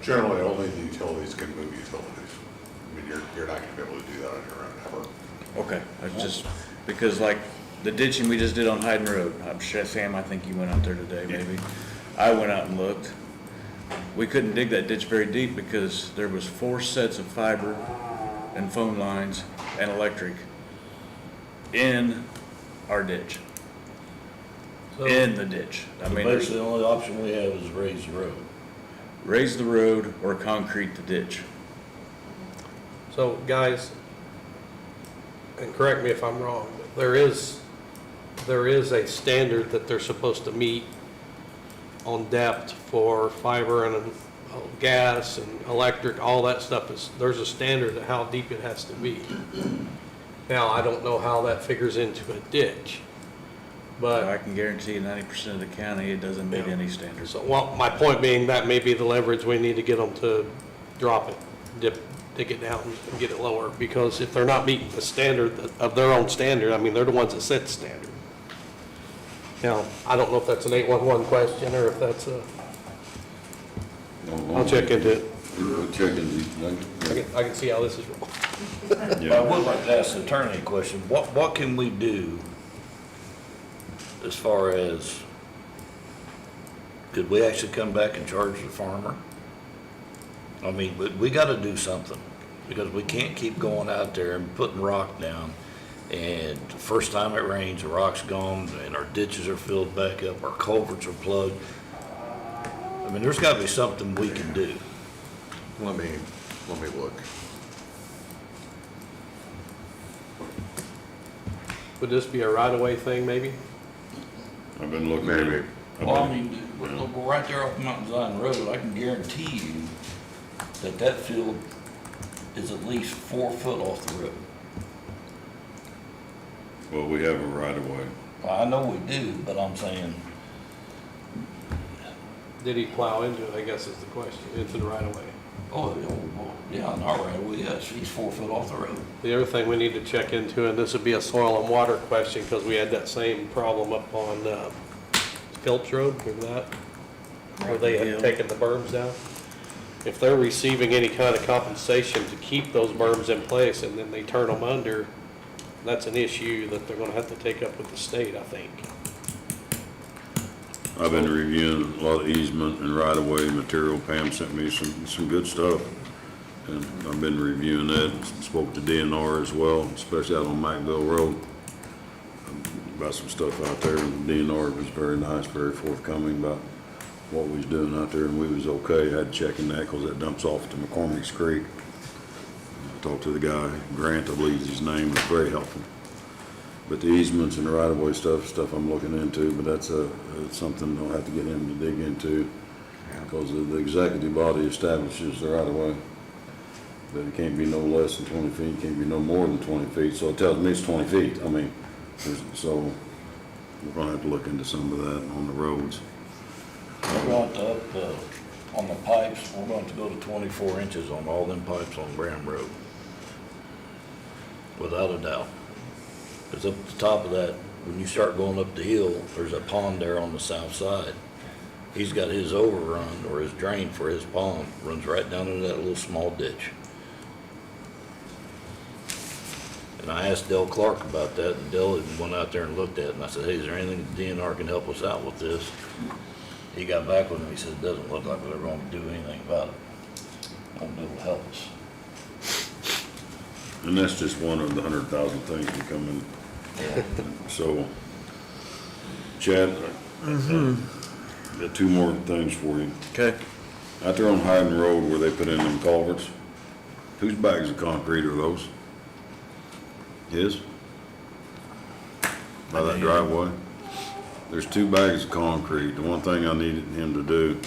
Generally, only the utilities can move utilities. I mean, you're not gonna be able to do that on your own ever. Okay, I just, because like the ditching we just did on Hayden Road, I'm sure, Sam, I think you went out there today, maybe. I went out and looked. We couldn't dig that ditch very deep because there was 4 sets of fiber and phone lines and electric in our ditch. In the ditch. I So mean, basically, the only option we have is raise the road. raise the road or concrete the ditch. So, guys, and correct me if I'm wrong, but there is a standard that they're supposed to meet on depth for fiber and gas and electric, all that stuff there's a standard of how deep it has to be. Now, I don't know how that figures into a ditch, but. I can guarantee you 90% of the county, it doesn't meet any standards. So, well, my point being, that may be the leverage we need to get them to drop it, dig it down and get it lower, because if they're not meeting the standard of their own standard, I mean, they're the ones that set the standard. Now, I don't know if that's an 811 question or if that's a, I'll check into it. We'll check into I can see how this is wrong. But I would like to ask the attorney a question. What can we do as far as, could we actually come back and charge the farmer? I mean, we gotta do something, because we can't keep going out there and putting rock down, and the first time it rains, the rock's gone, and our ditches are filled back up, our culverts are plugged. I mean, there's gotta be something we can do. Let me look. Would this be a right-of-way thing, maybe? I've been looking at it. Well, I mean, we're right there off Mountain Zion Road, I can guarantee you that field is at least 4 foot off the road. Well, we have a right of way. I know we do, but I'm saying, Did he plow into it, I guess is the question, into the right-of-way? yeah, not right away, yes, he's 4 foot off the road. The other thing we need to check into, and this would be a soil and water question, because we had that same problem up on Phelps Road, remember that? Where they had taken the berms down? If they're receiving any kind of compensation to keep those berms in place and then they turn them under, that's an issue that they're gonna have to take up with the state, I think. I've been reviewing a lot of easement and right-of-way material. Pam sent me some good stuff. And I've been reviewing that, spoke to DNR as well, especially out on McVille Road. About some stuff out there, and DNR was very nice, very forthcoming about what we was doing out there, and we was okay. Had to check in that, because that dumps off to McCormick's Creek. I talked to the guy, Grant, I believe is his name, was very helpful. But the easements and the right-of-way stuff I'm looking into, but that's something I'll have to get him to dig into, because the executive body establishes the right-of-way. But it can't be no less than 20 feet, can't be no more than 20 feet, so it tells me it's 20 feet. I mean, so we're gonna have to look into some of that on the roads. We're going to up, on the pipes, we're going to go to 24 inches on all them pipes on Graham Road. Without a doubt. Because up at the top of that, when you start going up the hill, there's a pond there on the south side. He's got his overrun, or his drain for his pond, runs right down into that little small ditch. And I asked Dale Clark about that, and Dale went out there and looked at it, and I said, hey, is there anything the DNR can help us out with this? He got back with me, he said, it doesn't look like they're going to do anything about it. Won't be able to help us. And that's just one of the 100,000 things that come in. So, Chad, got 2 more things for you. Okay. Out there on Hayden Road where they put in them culverts, whose bags of concrete are those? His? By that driveway? There's 2 bags of concrete. The one thing I needed him to do,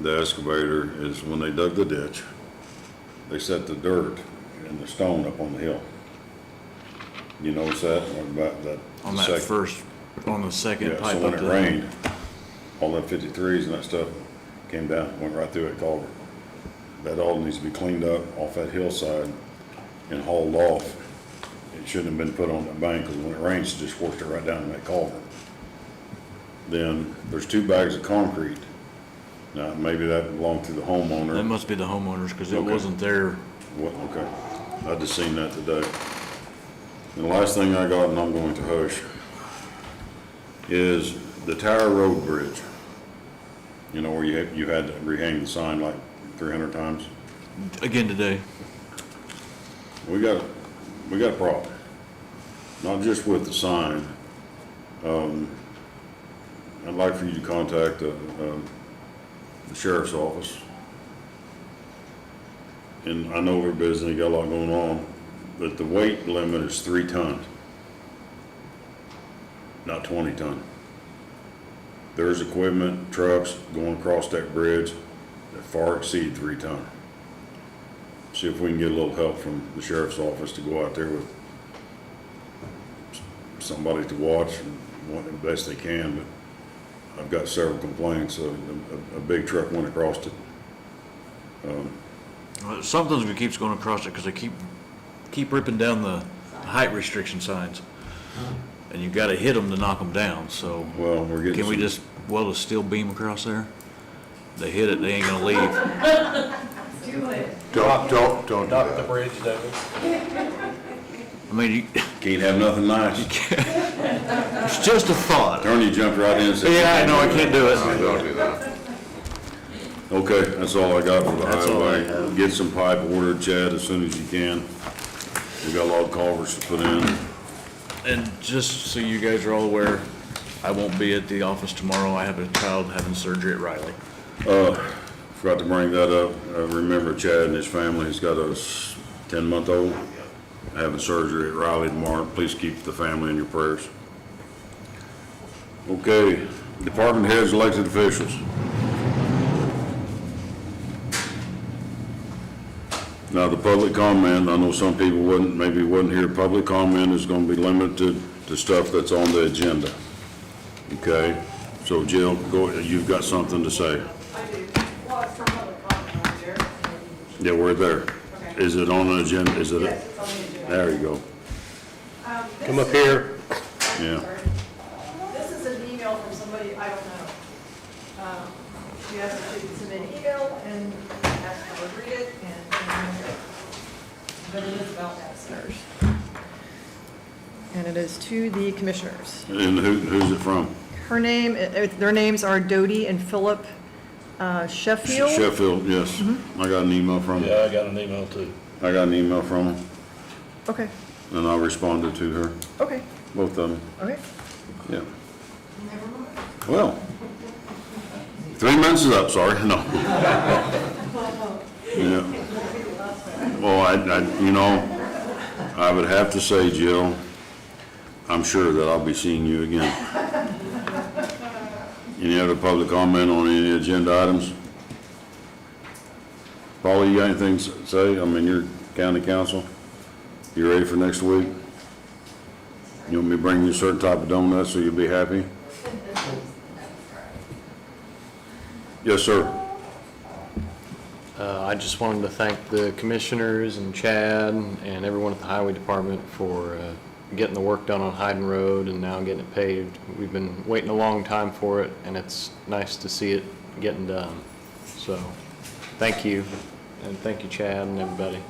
the excavator, is when they dug the ditch, they set the dirt and the stone up on the hill. You notice that, about that? On that second- first, on the second Yeah, pipe so when up it there. rained, all that 53s and that stuff came down, went right through that culvert. That all needs to be cleaned up off that hillside and hauled off. It shouldn't have been put on that bank, because when it rains, it just washed it right down in that culvert. Then there's 2 bags of concrete. Now, maybe that belonged to the homeowner. That must be the homeowners, because it Okay. wasn't there. What, okay, I just seen that today. And the last thing I got, and I'm going to hush, is the Tower Road Bridge. You know, where you had to rehang the sign like 300 times? Again today. We got a problem. Not just with the sign. I'd like for you to contact the sheriff's office. And I know we're busy, got a lot going on, but the weight limit is 3 tons, not 20 ton. There's equipment, trucks going across that bridge that far exceed 3 ton. See if we can get a little help from the sheriff's office to go out there with somebody to watch and want the best they can, but I've got several complaints. A big truck went across it. Well, something keeps going across it, because they keep ripping down the height restriction signs. And you gotta hit them to knock them down, so. Well, we're getting Can we some- just weld a steel beam across there? They hit it, they ain't gonna leave. Do it. Don't do Knock the that. bridge down. I mean, you, Can't have nothing nice. it's just a thought. Attorney jumped right in and said. Yeah, I know, I can't do it. Don't do that. Okay, that's all I got for the That's all I highway. have. Get some pipe ordered, Chad, as soon as you can. We got a lot of culverts to put in. And just so you guys are all aware, I won't be at the office tomorrow. I have a child having surgery at Riley. Forgot to bring that up. Remember Chad and his family, he's got a 10-month-old having surgery at Riley tomorrow. Please keep the family in your prayers. Okay, department heads, elected officials. Now, the public comment, I know some people maybe wouldn't hear. Public comment is gonna be limited to stuff that's on the agenda. Okay, so Jill, go, you've got something to say. I do. Well, it's for public comment over there. Yeah, we're there. Okay. Is it on the agenda? Is it? Yes, it's on the agenda. There you go. This Come up is- here. Yeah. This is an email from somebody I don't know. She asked if she could submit an email and asked if I would read it and. But it is about that centers. And it is to the commissioners. And who's it from? Her name, their names are Dodie and Philip Sheffield. Sheffield, yes. I got an email from Yeah, I got an email too. I got an email from them, Okay, and I responded to her, okay, both of them, okay. yeah. Well, 3 minutes is up, sorry, no. Yeah. Well, I would have to say, Jill, I'm sure that I'll be seeing you again. Any other public comment on any agenda items? Paula, you got anything to say? I mean, you're county council. You ready for next week? You want me to bring you a certain type of donuts so you'll be happy? Yes, sir. I just wanted to thank the commissioners and Chad and everyone at the highway department for getting the work done on Hayden Road and now getting it paved. We've been waiting a long time for it, and it's nice to see it getting done. So, thank you, and thank you, Chad and everybody.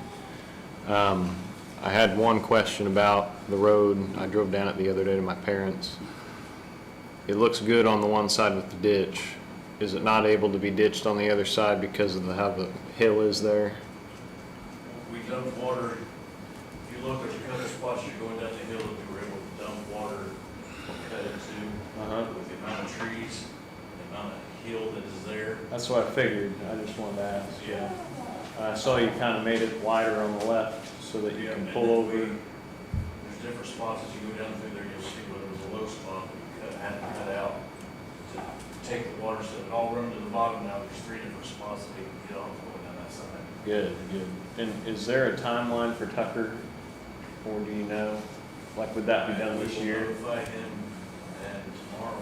I had one question about the road. I drove down it the other day to my parents. It looks good on the one side with the ditch. Is it not able to be ditched on the other side because of how the hill is there? We dumped water, if you look at the couple spots you're going down the hill, we were able to dump water, cut it to, with the amount of trees, the amount of hill that is there. That's what I figured. I just wanted to ask. Yeah. I saw you kind of made it wider on the left so that you can pull over. There's different spots as you go down through there, you'll see where there was a low spot, we had to cut out to take the water, so it all run to the bottom now. There's 3 different spots that they can get off going down that side. Good, good. And is there a timeline for Tucker, or do you know? Like, would that be done this year? Notify him, and tomorrow,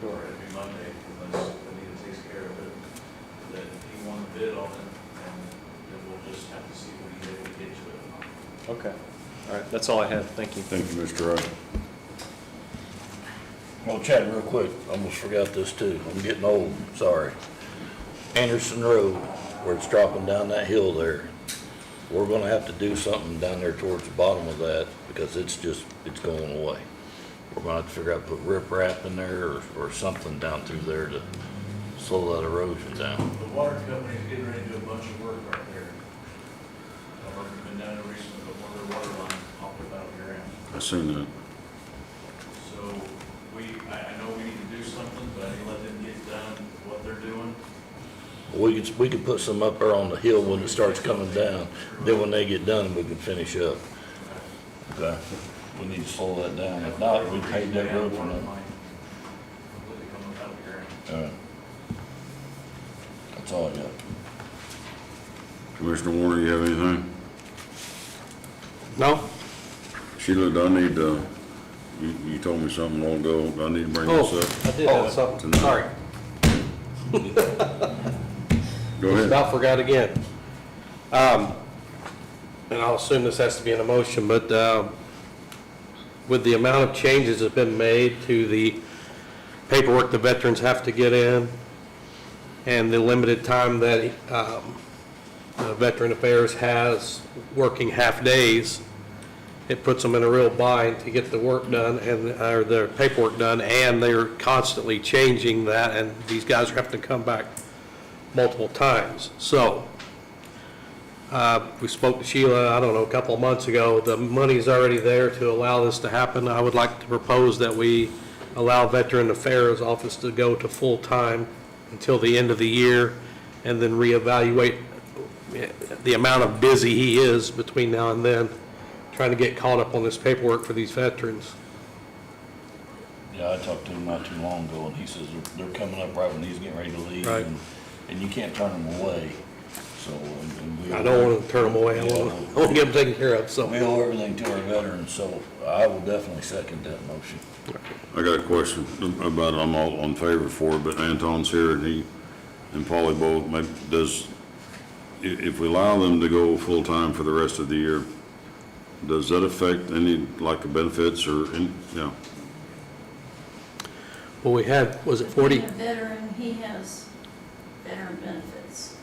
or it'd be Monday, unless Anita takes care of it, that he won a bid on it, and then we'll just have to see what he's able to get to it. Okay. All right, that's all I have. Thank you. Thank you, Mr. Wright. Well, Chad, real quick, almost forgot this too. I'm getting old, sorry. Anderson Road, where it's dropping down that hill there, we're gonna have to do something down there towards the bottom of that because it's going away. We're gonna have to figure out, put riprap in there or something down through there to slow that erosion down. The water company's getting ready to do a bunch of work right there. I've already been down there recently, but one of their water lines popped up out of your end. I seen that. So I know we need to do something, but I need to let them get done what they're doing. We could put some up there on the hill when it starts coming down. Then when they get done, we can finish up. Okay. We need to slow that down. If not, we paved that road for them. All right. That's all I got. Commissioner Warner, you have anything? No? Sheila, do I need to, you told me something long ago, do I need to bring this Oh, up? I did have something, sorry. Go ahead. About forgot again. And I'll assume this has to be in a motion, but with the amount of changes that have been made to the paperwork the veterans have to get in, and the limited time that Veteran Affairs has working half-days, it puts them in a real bind to get the work done or their paperwork done, and they're constantly changing that, and these guys are having to come back multiple times. So, we spoke to Sheila, I don't know, a couple of months ago. The money's already there to allow this to happen. I would like to propose that we allow Veteran Affairs Office to go to full-time until the end of the year, and then reevaluate the amount of busy he is between now and then, trying to get caught up on this paperwork for these veterans. Yeah, I talked to him not too long ago, and he says they're coming up right when he's getting ready to leave. Right. And you can't turn them away, so. And we I don't want to turn them away. I want to get them taken care of, so. We owe everything to our veterans, so I will definitely second that motion. I got a question about, I'm all in favor for it, but Anton's here and he and Polly both, if we allow them to go full-time for the rest of the year, does that affect any, like, the benefits or, Well, we had, was it 40? Being a veteran, he has veteran benefits.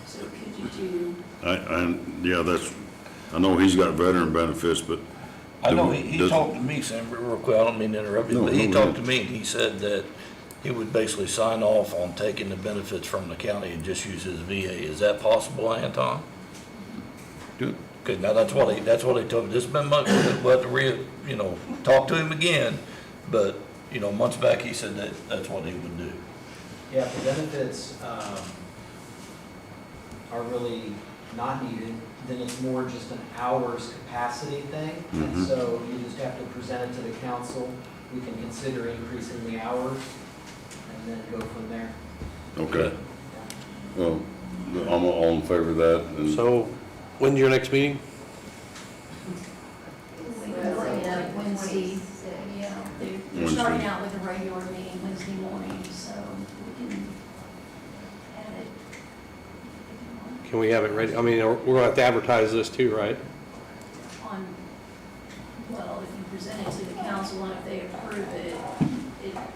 So could you do, I know he's got veteran benefits, but. I know, he talked to me, Sam, real quick, I don't mean to interrupt you, but he talked to me, and he said that he would basically sign off on taking the benefits from the county and just use his VA. Is that possible, Anton? Good. Okay, now that's what he told me. This has been months, we'll have to talk to him again, but, months back, he said that's what he would do. Yeah, if the benefits are really not needed, then it's more just an hours capacity thing. And so you just have to present it to the council. We can consider increasing the hours and then go from there. Okay. Well, I'm all in favor of that. And So, when's your next meeting? Wednesday, yeah, they're starting out with a regular meeting Wednesday morning, so we can add it. Can we have it ready? I mean, we're going to have to advertise this too, right? Well, if you present it to the council and if they approve it,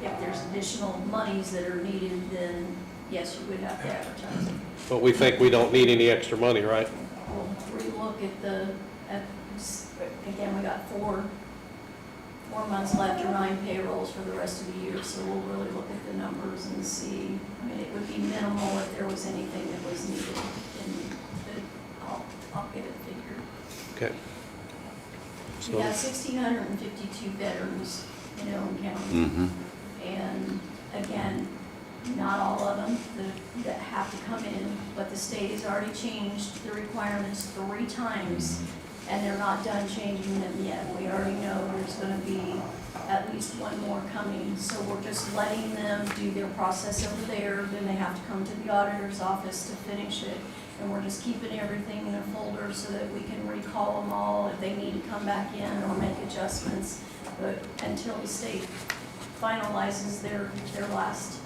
if there's additional monies that are needed, then yes, you would have to advertise it. But we think we don't need any extra money, right? We'll relook again, we got four months left or 9 payrolls for the rest of the year, so we'll really look at the numbers and see. I mean, it would be minimal if there was anything that was needed, and I'll get it figured. Okay. We got 1,652 veterans in Owen County. And again, not all of them that have to come in, but the state has already changed the requirements 3 times, and they're not done changing them yet. We already know there's going to be at least one more coming, so we're just letting them do their process over there. Then they have to come to the auditor's office to finish it. And we're just keeping everything in a folder so that we can recall them all if they need to come back in or make adjustments. But until the state finalizes their last,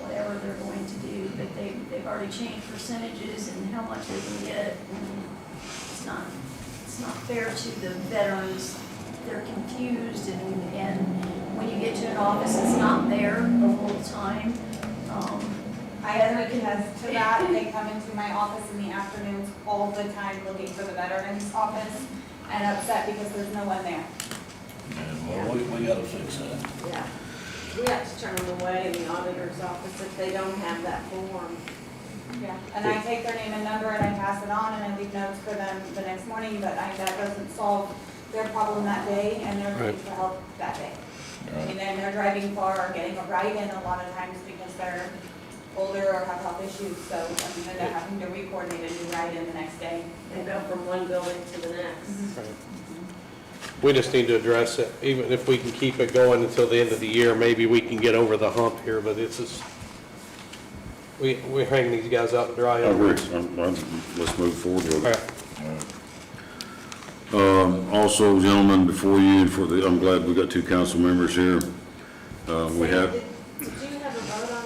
whatever they're going to do, but they've already changed percentages and how much they can get. And it's not fair to the veterans. They're confused and when you get to an office, it's not there the whole time. I can attest to that. They come into my office in the afternoons all the time looking for the veterans office and upset because there's no one there. Well, we gotta fix that. Yeah. We have to turn them away in the auditor's office if they don't have that form. Yeah, and I take their name and number and I pass it on and I leave notes for them the next morning, but that doesn't solve their problem that day and they're looking for help that day. And then they're driving far or getting a ride in a lot of times because they're older or have health issues, so I mean, they're having to re-coordinate a new ride in the next day. And go from one building to the next. We just need to address it, even if we can keep it going until the end of the year, maybe we can get over the hump here, but it's just, we're hanging these guys out to dry. I agree. Let's move forward with it. Also, gentlemen, before you, I'm glad we got two council members here. We have, Did you have a vote on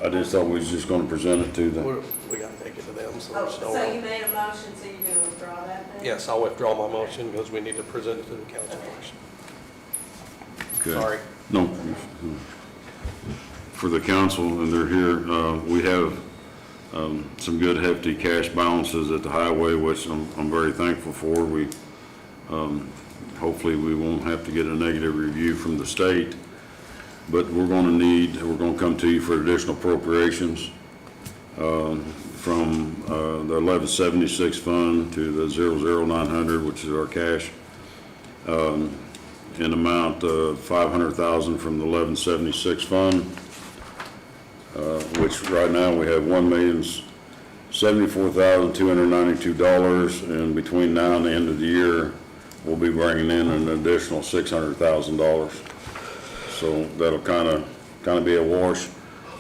that? I just thought we was just gonna present it to them. We gotta take it to them, so Oh, there's no. so you made a motion, so you're gonna withdraw that then? Yes, I'll withdraw my motion because we need to present it to the council first. Okay. Sorry. No. For the council, and they're here, we have some good hefty cash balances at the highway, which I'm very thankful for. We, hopefully we won't have to get a negative review from the state, but we're gonna come to you for additional appropriations from the 1176 fund to the 00900, which is our cash, in amount of $500,000 from the 1176 fund, which right now we have $1,074,292, and between now and the end of the year, we'll be bringing in an additional $600,000. So that'll kind of be a wash,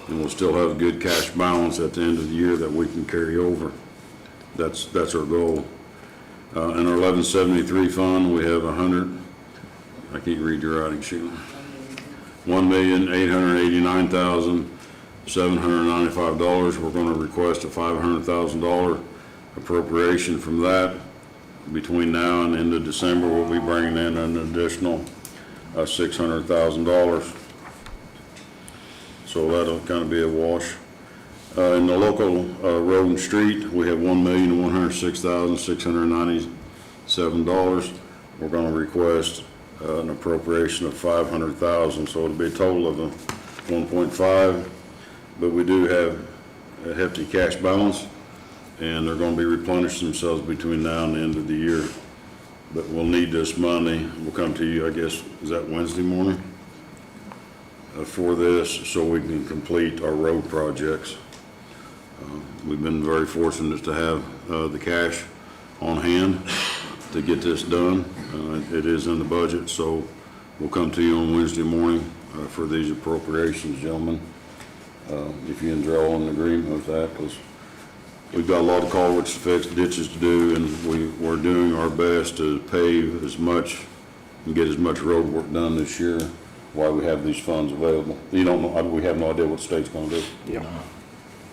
and we'll still have a good cash balance at the end of the year that we can carry over. That's our goal. In our 1173 fund, we have I can't read your writing, Sheila. $1,889,795. We're going to request a $500,000 appropriation from that. Between now and end of December, we'll be bringing in an additional $600,000. So that'll kind of be a wash. In the local road and street, we have $1,106,697. We're going to request an appropriation of $500,000, so it'll be a total of 1.5. But we do have a hefty cash balance, and they're going to be replenishing themselves between now and the end of the year. But we'll need this money. We'll come to you, I guess, is that Wednesday morning? For this, so we can complete our road projects. We've been very fortunate to have the cash on hand to get this done. It is in the budget, so we'll come to you on Wednesday morning for these appropriations, gentlemen. If you can draw an agreement with that, because we've got a lot of culverts to fix, ditches to do, and we're doing our best to pave as much and get as much road work done this year while we have these funds available. You don't know, we have no idea what the state's gonna do. Yeah.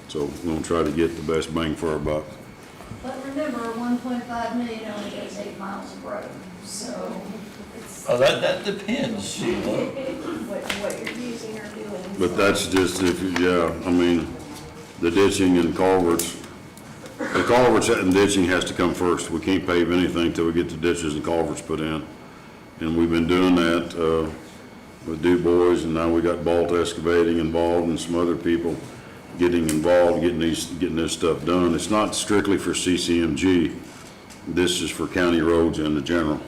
So we're gonna try to get the best bang for our buck. But remember, 1.5 million only does 8 miles of road, so it's. Oh, that depends, Sheila. What you're using or doing. But that's just the ditching and culverts, the culverts and ditching has to come first. We can't pave anything till we get the ditches and culverts put in. And we've been doing that, with Du Bois, and now we got Balt Excavating involved and some other people getting involved, getting this stuff done. It's not strictly for CCMG. This is for county roads in the general.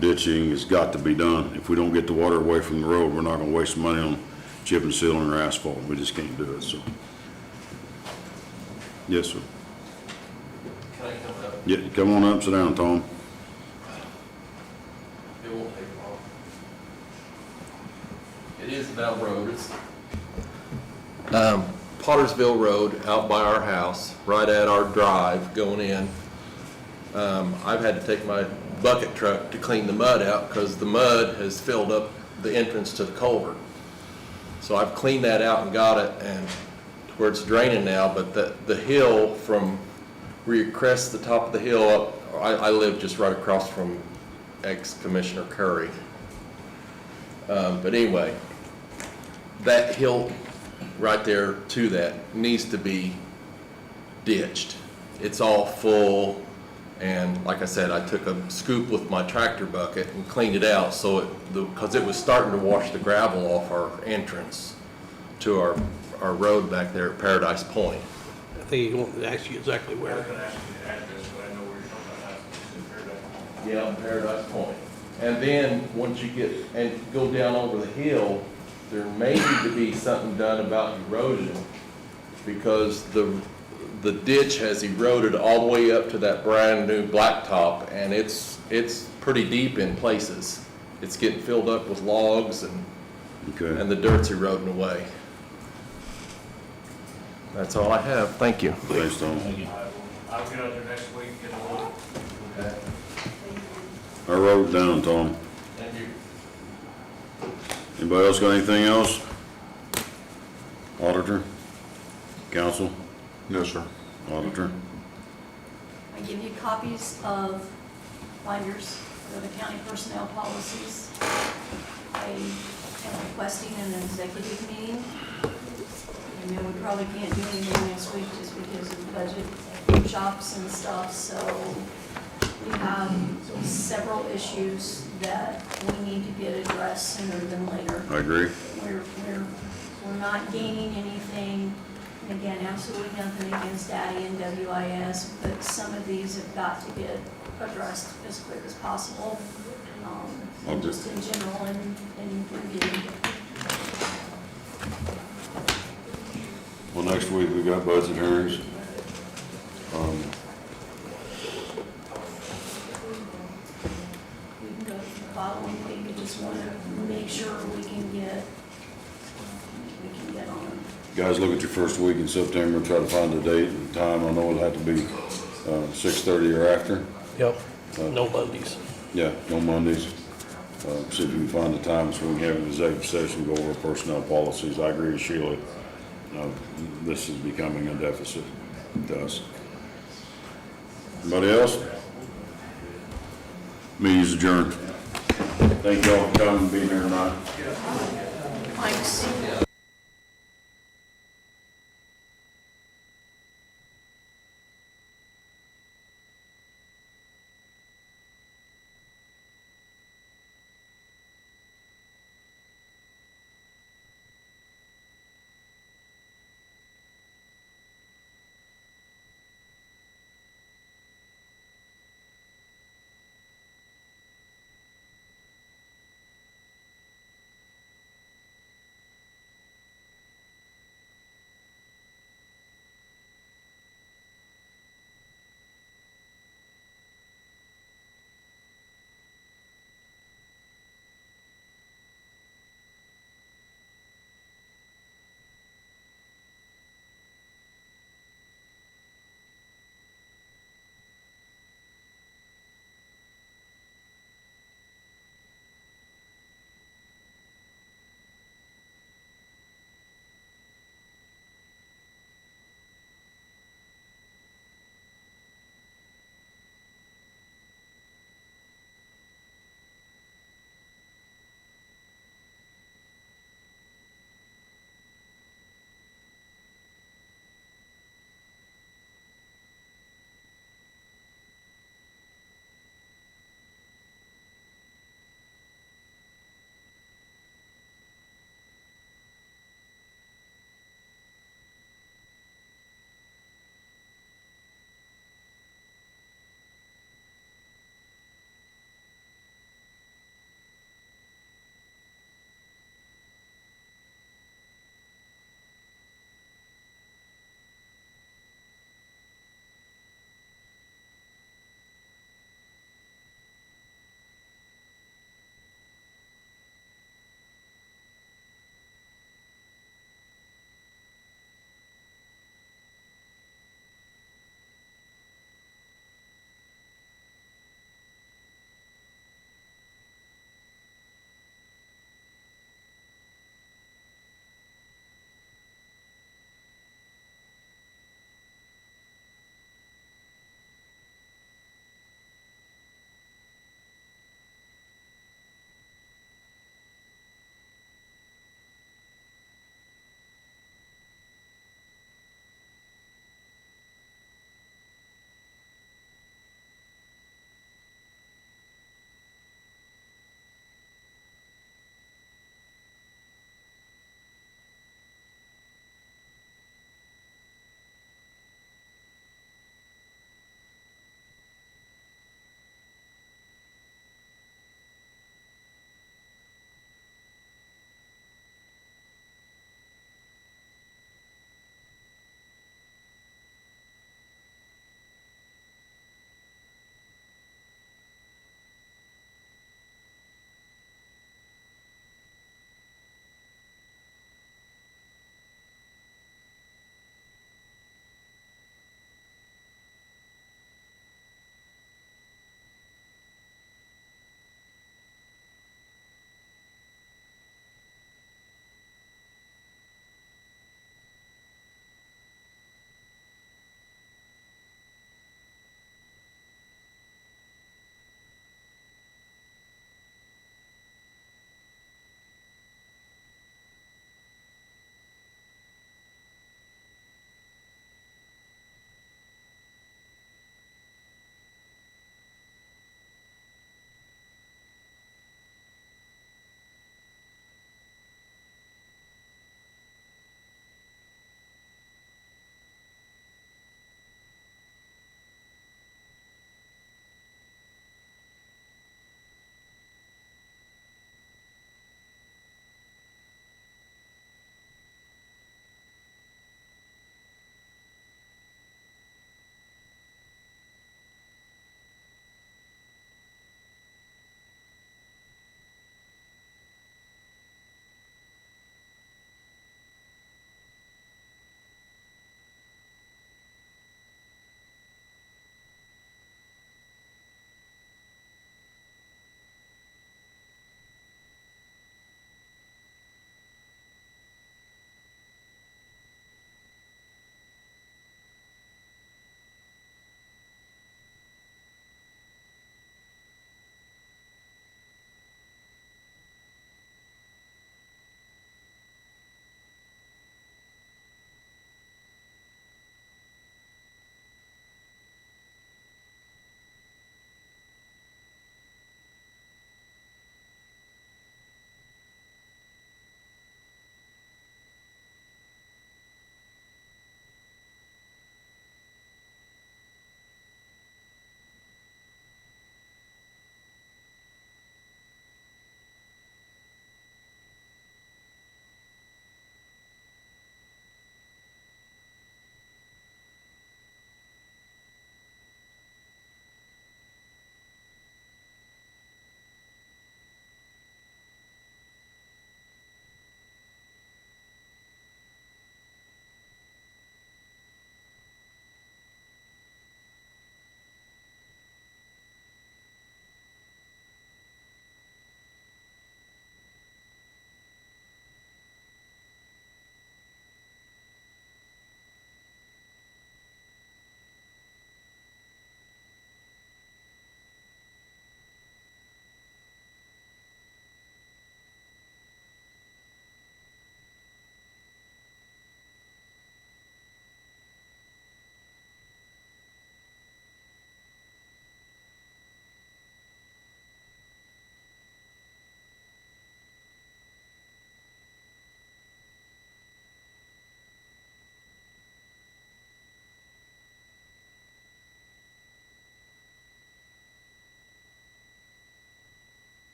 Ditching has got to be done. If we don't get the water away from the road, we're not gonna waste money on chip and sealing or asphalt. We just can't do it, so. Yes, sir. Can I come up? Yeah, come on up, sit down, Tom. It won't take long. It is about road. Pottersville Road out by our house, right at our drive going in. I've had to take my bucket truck to clean the mud out because the mud has filled up the entrance to the culvert. So I've cleaned that out and got it and where it's draining now, but the hill from where you crest the top of the hill up, I live just right across from ex-Commissioner Curry. But anyway, that hill right there to that needs to be ditched. It's all full, and like I said, I took a scoop with my tractor bucket and cleaned it out so because it was starting to wash the gravel off our entrance to our road back there at Paradise Point. I think he wanted to ask you exactly where. Yeah, Paradise Point. And then, once you get, and go down over the hill, there may need to be something done about erosion, because the ditch has eroded all the way up to that brand new blacktop, and it's pretty deep in places. It's getting filled up with logs and the dirt's eroding away. That's all I have. Thank you. Thanks, Tom. I'll get out there next week, get a look. Okay. I wrote it down, Tom. Thank you. Anybody else got anything else? Auditor? Council? No, sir. Auditor? I give you copies of binders for the county personnel policies. I am requesting an executive meeting. I know we probably can't do anything next week just because of budget workshops and stuff, so we have several issues that we need to get addressed sooner than later. I agree. We're not gaining anything, and again, absolutely nothing against Daddy and WIS, but some of these have got to get addressed as quick as possible, and just in general and review. Well, next week we got budget hearings. We can go to the following week, I just want to make sure we can get on them. Guys, look at your first week in September, try to find a date and time. I know it'll have to be 6:30 or after. Yep, no Mondays. Yeah, no Mondays. See if you can find the time so we can have an executive session, go over personnel policies. I agree with Sheila. This is becoming a deficit to us. Anybody else? Meeting's adjourned. Thank you all for coming and being here tonight. Thanks.